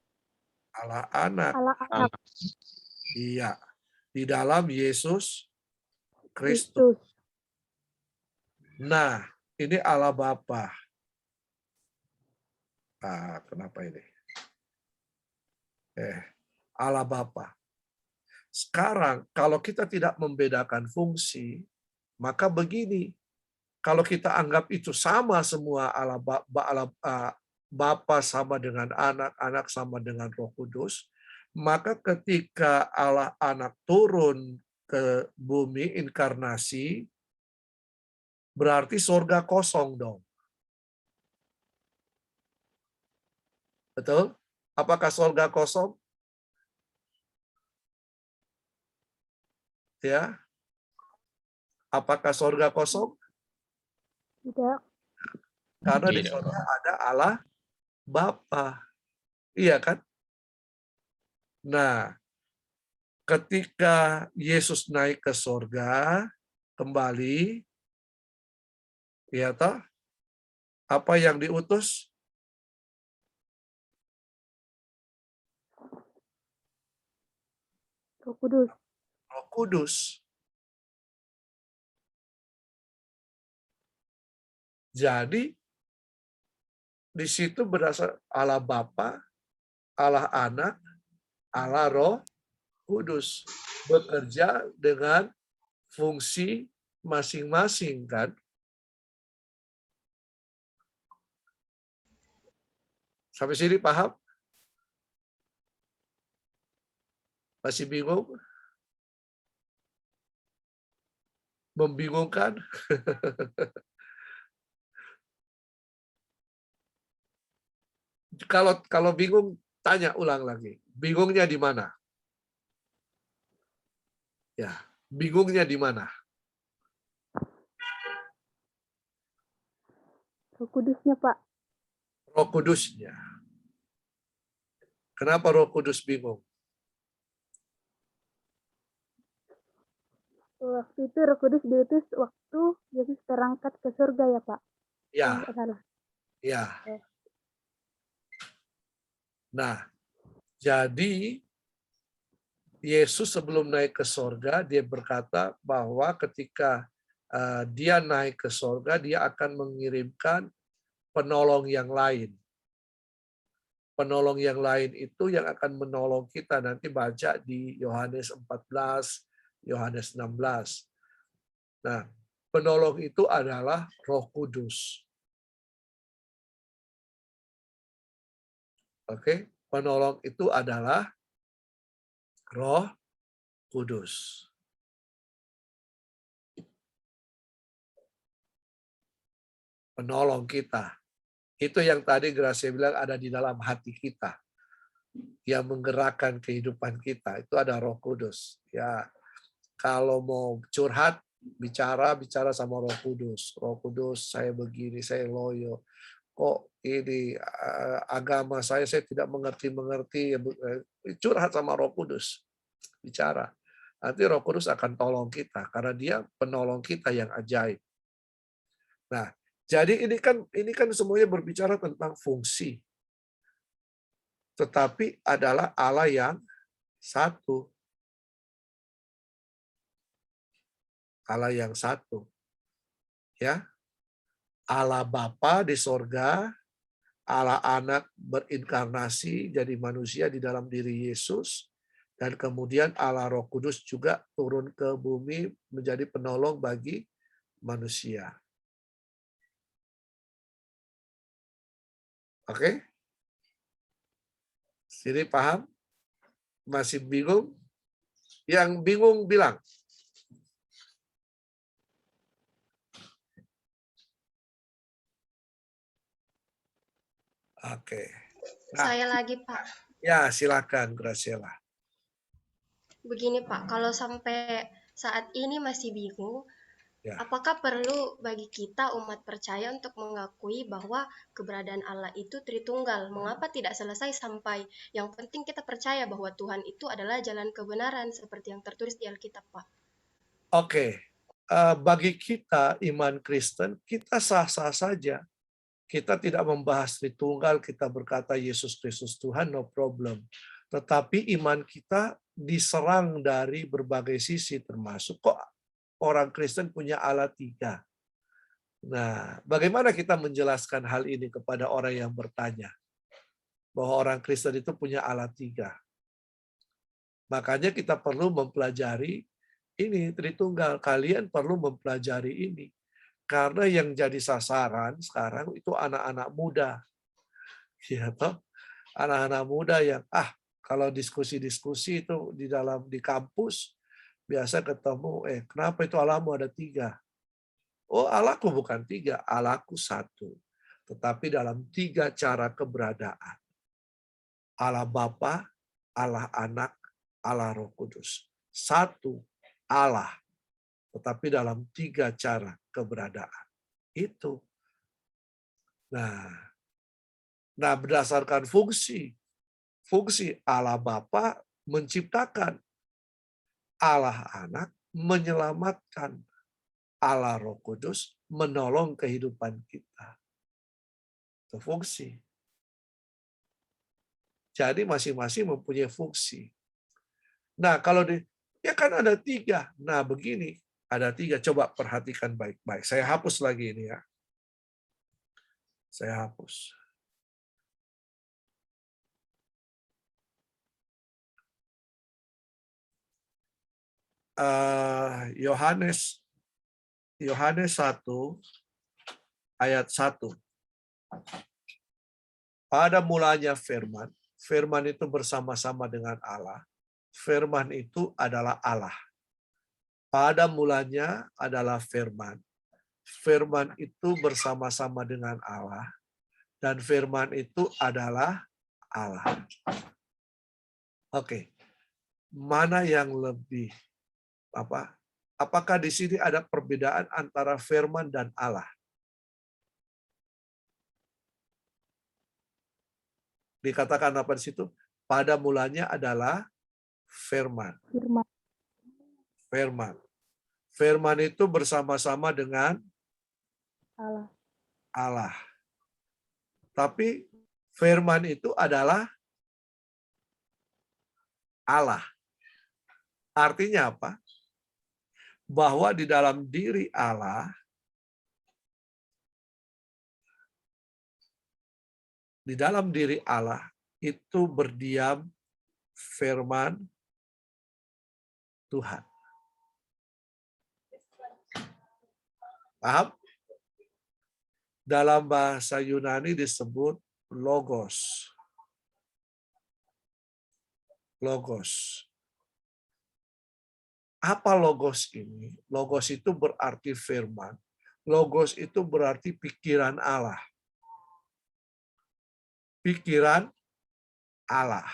Allah anak. Allah anak. Iya. Di dalam Yesus Kristus. Kristus. Nah, ini Allah Bapa. Ah, kenapa ini? Allah Bapa. Sekarang, kalau kita tidak membedakan fungsi, maka begini, kalau kita anggap itu sama semua, Allah Bapa sama dengan anak, anak sama dengan Roh Kudus, maka ketika Allah anak turun ke bumi inkarnasi, berarti surga kosong dong. Betul? Apakah surga kosong? Ya. Apakah surga kosong? Tidak. Karena di surga ada Allah Bapa. Iya kan? Nah, ketika Yesus naik ke surga kembali, ya toh? Apa yang diutus? Roh Kudus. Roh Kudus. Jadi di situ berasal Allah Bapa, Allah Anak, Allah Roh Kudus bekerja dengan fungsi masing-masing kan? Sampai sini paham? Masih bingung? Membingungkan? Kalau bingung, tanya ulang lagi. Bingungnya di mana? Ya, bingungnya di mana? Roh Kudusnya, Pak. Roh Kudusnya. Kenapa Roh Kudus bingung? Waktu itu Roh Kudus diutus waktu Yesus terangkat ke surga ya, Pak? Ya. Salah. Ya. Nah, jadi Yesus sebelum naik ke surga, dia berkata bahwa ketika dia naik ke surga, dia akan mengirimkan penolong yang lain. Penolong yang lain itu yang akan menolong kita. Nanti baca di Yohanes 14, Yohanes 16. Nah, penolong itu adalah Roh Kudus. Oke, penolong itu adalah Roh Kudus. Penolong kita. Itu yang tadi Gracia bilang ada di dalam hati kita. Yang menggerakkan kehidupan kita. Itu ada Roh Kudus. Ya, kalau mau curhat, bicara sama Roh Kudus. Roh Kudus, saya begini, saya loyo. Kok ini agama saya tidak mengerti. Curhat sama Roh Kudus. Bicara. Nanti Roh Kudus akan tolong kita karena dia penolong kita yang ajaib. Nah, jadi ini kan semuanya berbicara tentang fungsi. Tetapi adalah Allah yang satu. Allah yang satu. Ya. Allah Bapa di sorga, Allah Anak berinkarnasi jadi manusia di dalam diri Yesus, dan kemudian Allah Roh Kudus juga turun ke bumi menjadi penolong bagi manusia. Oke? Sini paham? Masih bingung? Yang bingung bilang. Oke. Nah, saya lagi, Pak. Ya, silakan, Graciela. Begini, Pak, kalau sampai saat ini masih bingung, Ya. apakah perlu bagi kita umat percaya untuk mengakui bahwa keberadaan Allah itu Tritunggal? Mengapa tidak selesai sampai yang penting kita percaya bahwa Tuhan itu adalah jalan kebenaran seperti yang tertulis di Alkitab, Pak? Oke. Bagi kita iman Kristen, kita sah-sah saja Kita tidak membahas Tritunggal, kita berkata Yesus Kristus Tuhan, no problem. Tetapi iman kita diserang dari berbagai sisi, termasuk kok orang Kristen punya Allah 3. Nah, bagaimana kita menjelaskan hal ini kepada orang yang bertanya bahwa orang Kristen itu punya Allah 3? Makanya kita perlu mempelajari ini Tritunggal. Kalian perlu mempelajari ini. Karena yang jadi sasaran sekarang itu anak-anak muda. Ya, toh? Anak-anak muda yang kalau diskusi-diskusi itu di kampus biasa ketemu, kenapa itu Allahmu ada 3? Oh, Allahku bukan 3, Allahku 1. Tetapi dalam 3 cara keberadaan. Allah Bapa, Allah Anak, Allah Roh Kudus. 1 Allah. Tetapi dalam 3 cara keberadaan. Itu. Nah, berdasarkan fungsi Allah Bapa menciptakan, Allah Anak menyelamatkan, Allah Roh Kudus menolong kehidupan kita. Itu fungsi. Jadi masing-masing mempunyai fungsi. Nah, kalau kan ada 3. Nah, begini, ada 3. Coba perhatikan baik-baik. Saya hapus lagi ini ya. Saya hapus. Yohanes 1 ayat 1. Pada mulanya firman. Firman itu bersama-sama dengan Allah. Firman itu adalah Allah. Pada mulanya adalah firman. Firman itu bersama-sama dengan Allah. Dan firman itu adalah Allah. Oke. Mana yang lebih apakah di sini ada perbedaan antara firman dan Allah? Dikatakan apa di situ? Pada mulanya adalah firman. Firman itu bersama-sama dengan Allah. Tapi firman itu adalah Allah. Artinya apa? Bahwa di dalam diri Allah, itu berdiam firman Tuhan. Paham? Dalam bahasa Yunani disebut logos. Logos. Apa logos ini? Logos itu berarti firman. Logos itu berarti pikiran Allah. Pikiran Allah.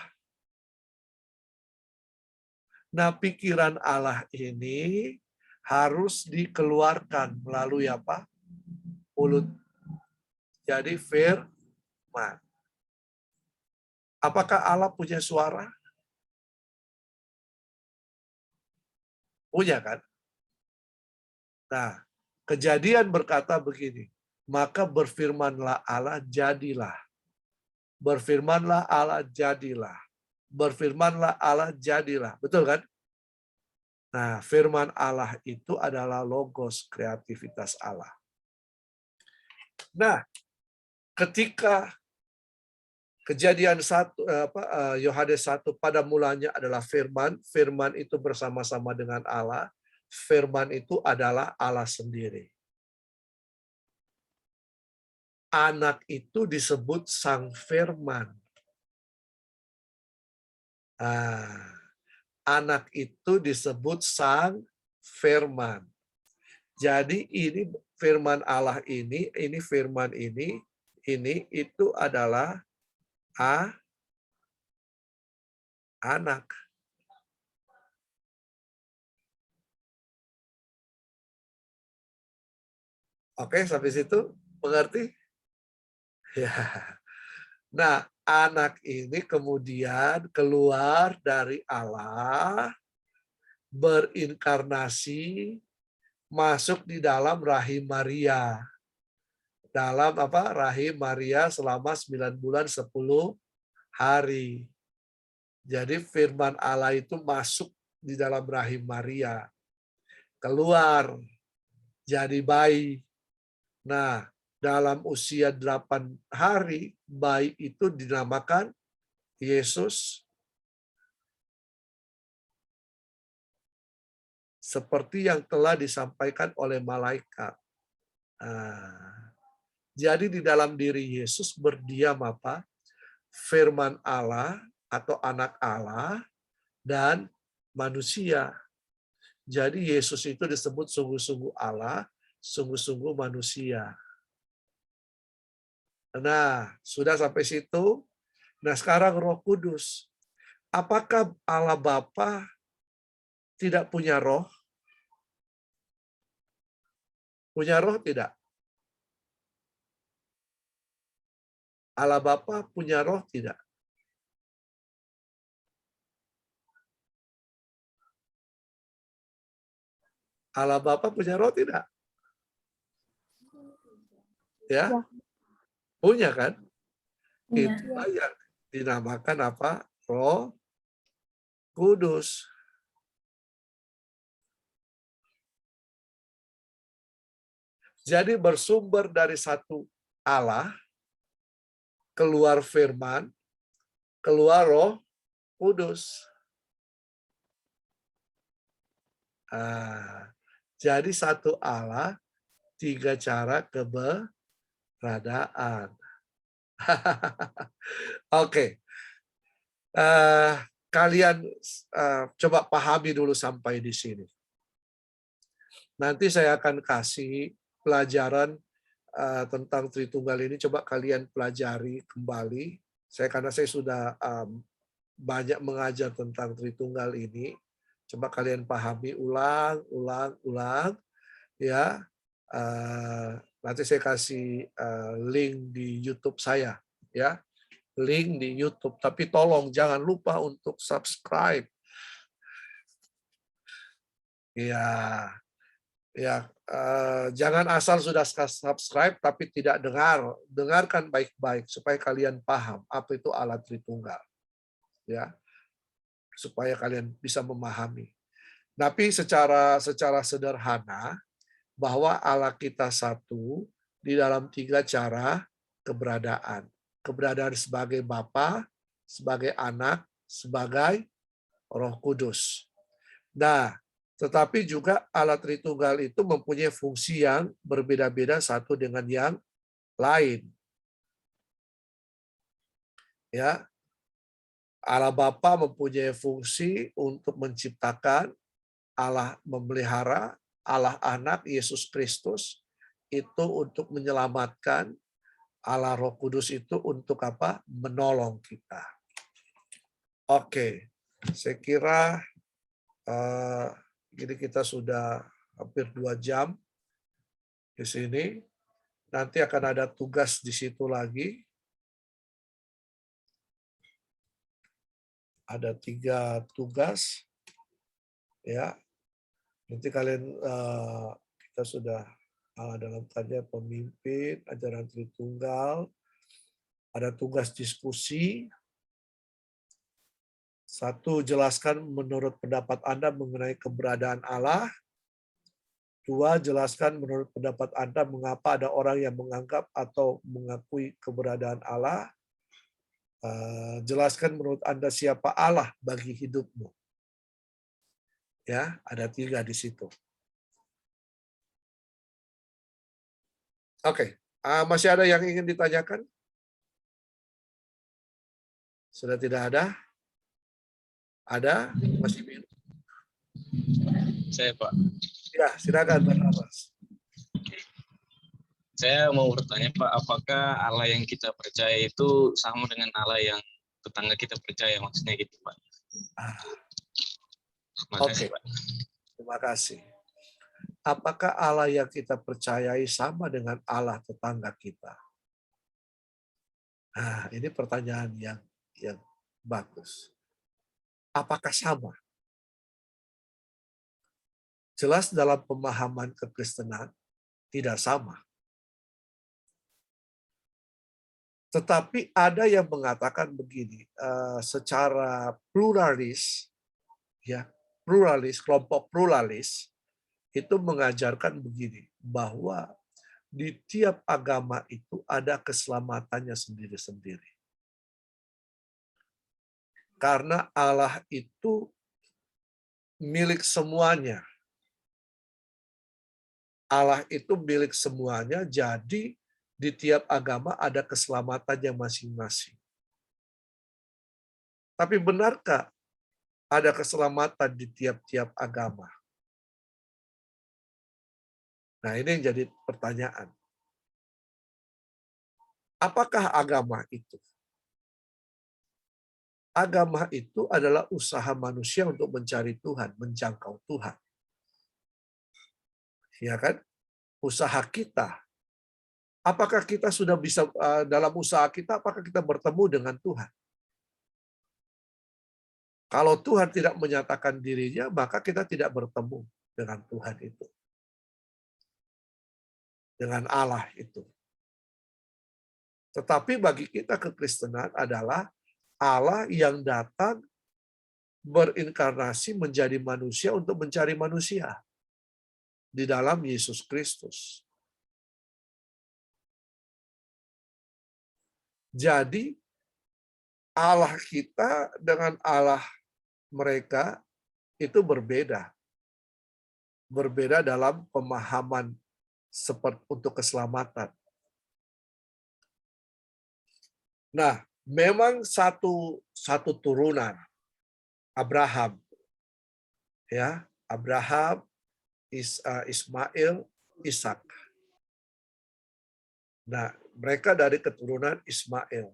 Nah, pikiran Allah ini harus dikeluarkan melalui apa? Mulut. Jadi firman. Apakah Allah punya suara? Punya kan? Nah, Kejadian berkata begini, maka berfirmanlah Allah, jadilah. Berfirmanlah Allah, jadilah. Berfirmanlah Allah, jadilah. Betul kan? Nah, firman Allah itu adalah logos, kreativitas Allah. Nah, ketika Kejadian 1, Yohanes 1 pada mulanya adalah firman, firman itu bersama-sama dengan Allah, firman itu adalah Allah sendiri. Anak itu disebut sang firman. Anak itu disebut sang firman. Jadi ini firman Allah ini firman ini itu adalah anak. Oke, sampai situ mengerti? Ya. Nah, anak ini kemudian keluar dari Allah, berinkarnasi, masuk di dalam rahim Maria. dalam rahim Maria selama 9 bulan 10 hari. Jadi firman Allah itu masuk di dalam rahim Maria. Keluar jadi bayi. Nah, dalam usia 8 hari, bayi itu dinamakan Yesus. Seperti yang telah disampaikan oleh malaikat. Jadi di dalam diri Yesus berdiam firman Allah atau anak Allah dan manusia. Jadi Yesus itu disebut sungguh-sungguh Allah, sungguh-sungguh manusia. Nah, sudah sampai situ. Nah, sekarang Roh Kudus. Apakah Allah Bapa tidak punya roh? Punya roh tidak? Allah Bapa punya roh tidak? Allah Bapa punya roh tidak? Ya? Punya kan? Itulah yang dinamakan Roh Kudus. Jadi bersumber dari satu Allah, keluar firman, keluar Roh Kudus. Jadi satu Allah, 3 cara keberadaan. Oke. Kalian coba pahami dulu sampai di sini. Nanti saya akan kasih pelajaran tentang Tritunggal ini. Coba kalian pelajari kembali. Karena saya sudah banyak mengajar tentang Tritunggal ini. Coba kalian pahami ulang. Ya. Nanti saya kasih link di YouTube saya. Ya. Link di YouTube. Tapi tolong jangan lupa untuk subscribe. Ya, jangan asal sudah subscribe tapi tidak dengar. Dengarkan baik-baik supaya kalian paham apa itu Allah Tritunggal. Ya, supaya kalian bisa memahami. Tapi secara sederhana bahwa Allah kita satu di dalam 3 cara keberadaan. Keberadaan sebagai Bapa, sebagai Anak, sebagai Roh Kudus. Nah, tetapi juga Allah Tritunggal itu mempunyai fungsi yang berbeda-beda satu dengan yang lain. Ya. Allah Bapa mempunyai fungsi untuk menciptakan, Allah memelihara, Allah Anak Yesus Kristus itu untuk menyelamatkan, Allah Roh Kudus itu untuk menolong kita. Oke. Saya kira jadi kita sudah hampir 2 jam di sini. Nanti akan ada tugas di situ lagi. Ada 3 tugas. Ya. Nanti kalian kita sudah dalam tanya pemimpin, ajaran Tritunggal. Ada tugas diskusi. 1, jelaskan menurut pendapat Anda mengenai keberadaan Allah. 2, jelaskan menurut pendapat Anda mengapa ada orang yang menganggap atau mengakui keberadaan Allah. Jelaskan menurut Anda siapa Allah bagi hidupmu. Ya, ada 3 di situ. Oke, masih ada yang ingin ditanyakan? Sudah tidak ada? Ada? Masih biru? Saya, Pak. Ya, silakan Pak Abbas. Saya mau bertanya, Pak, apakah Allah yang kita percaya itu sama dengan Allah yang tetangga kita percaya, maksudnya gitu, Pak? Terima kasih, Pak. Terima kasih. Apakah Allah yang kita percayai sama dengan Allah tetangga kita? Nah, ini pertanyaan yang bagus. Apakah sama? Jelas dalam pemahaman kekristenan tidak sama. Tetapi ada yang mengatakan begini, secara pluralis, ya, kelompok pluralis itu mengajarkan begini, bahwa di tiap agama itu ada keselamatannya sendiri-sendiri. Karena Allah itu milik semuanya. Allah itu milik semuanya, jadi di tiap agama ada keselamatannya masing-masing. Tapi benarkah ada keselamatan di tiap-tiap agama? Nah, ini yang jadi pertanyaan. Apakah agama itu? Agama itu adalah usaha manusia untuk mencari Tuhan, menjangkau Tuhan. Ya kan? Usaha kita. Apakah kita sudah bisa dalam usaha kita, apakah kita bertemu dengan Tuhan? Kalau Tuhan tidak menyatakan dirinya, maka kita tidak bertemu dengan Tuhan itu. Dengan Allah itu. Tetapi bagi kita kekristenan adalah Allah yang datang berinkarnasi menjadi manusia untuk mencari manusia di dalam Yesus Kristus. Jadi Allah kita dengan Allah mereka itu berbeda. Berbeda dalam pemahaman seperti untuk keselamatan. Nah, memang satu turunan Abraham, ya, Abraham, Ismail, Ishak. Nah, mereka dari keturunan Ismail.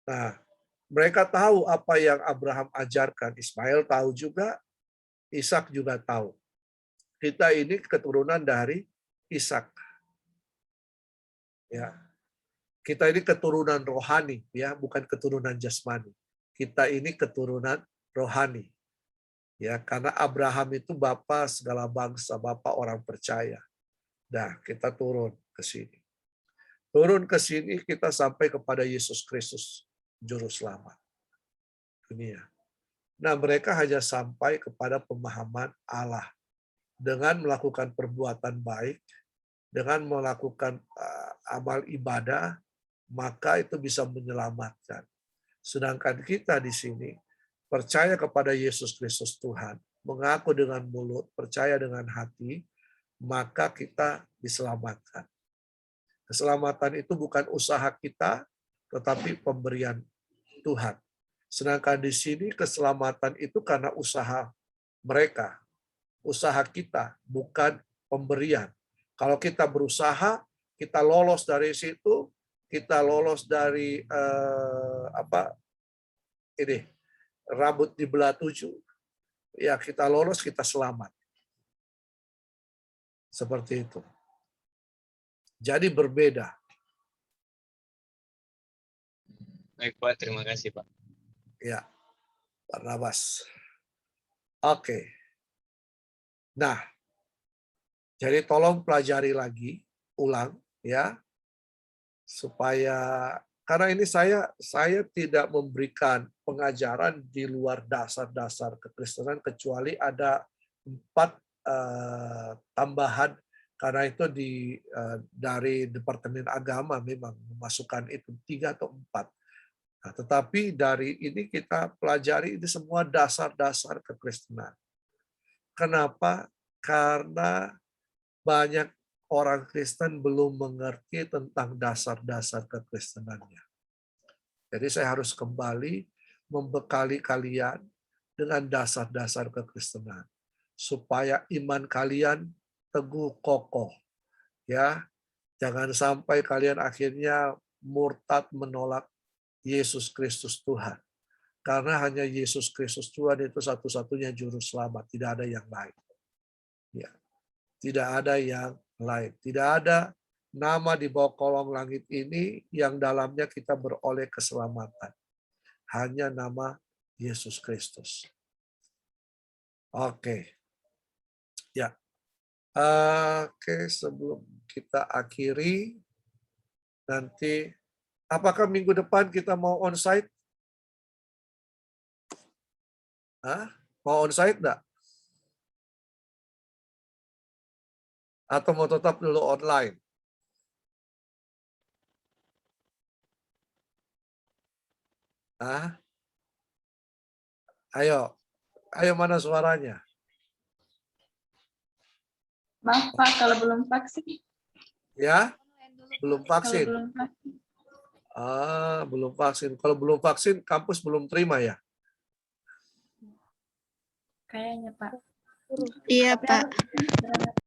Nah, mereka tahu apa yang Abraham ajarkan. Ismail tahu juga, Ishak juga tahu. Kita ini keturunan dari Ishak. Ya. Kita ini keturunan rohani, ya, bukan keturunan jasmani. Kita ini keturunan rohani. Ya, karena Abraham itu bapa segala bangsa, bapa orang percaya. Nah, kita turun ke sini. Turun ke sini kita sampai kepada Yesus Kristus, juru selamat dunia. Nah, mereka hanya sampai kepada pemahaman Allah dengan melakukan perbuatan baik, dengan melakukan amal ibadah, maka itu bisa menyelamatkan. Sedangkan kita di sini percaya kepada Yesus Kristus Tuhan, mengaku dengan mulut, percaya dengan hati, maka kita diselamatkan. Keselamatan itu bukan usaha kita, tetapi pemberian Tuhan. Sedangkan di sini keselamatan itu karena usaha mereka, usaha kita, bukan pemberian. Kalau kita berusaha, kita lolos dari situ, kita lolos dari rambut dibelah 7, ya kita lolos, kita selamat. Seperti itu. Jadi berbeda. Baik Pak, terima kasih Pak. Ya, Barnabas. Oke. Nah, jadi tolong pelajari lagi, ulang ya, supaya karena ini saya tidak memberikan pengajaran di luar dasar-dasar kekristenan kecuali ada 4 tambahan, karena itu dari Departemen Agama memang memasukkan itu 3 atau 4. Nah, tetapi dari ini kita pelajari ini semua dasar-dasar kekristenan. Kenapa? Karena banyak orang Kristen belum mengerti tentang dasar-dasar kekristenannya. Jadi saya harus kembali membekali kalian dengan dasar-dasar kekristenan supaya iman kalian teguh kokoh. Ya, jangan sampai kalian akhirnya murtad menolak Yesus Kristus Tuhan. Karena hanya Yesus Kristus Tuhan itu satu-satunya juru selamat, tidak ada yang lain. Ya. Tidak ada yang lain. Tidak ada nama di bawah kolong langit ini yang dalamnya kita beroleh keselamatan. Hanya nama Yesus Kristus. Oke. Ya. Oke, sebelum kita akhiri, nanti apakah minggu depan kita mau onsite? Mau onsite enggak? Atau mau tetap dulu online? Ayo mana suaranya? Maaf Pak, kalau belum vaksin. Ya, belum vaksin. Kalau belum vaksin. Belum vaksin. Kalau belum vaksin, kampus belum terima ya? Kayaknya Pak. Iya Tapi Pak. harus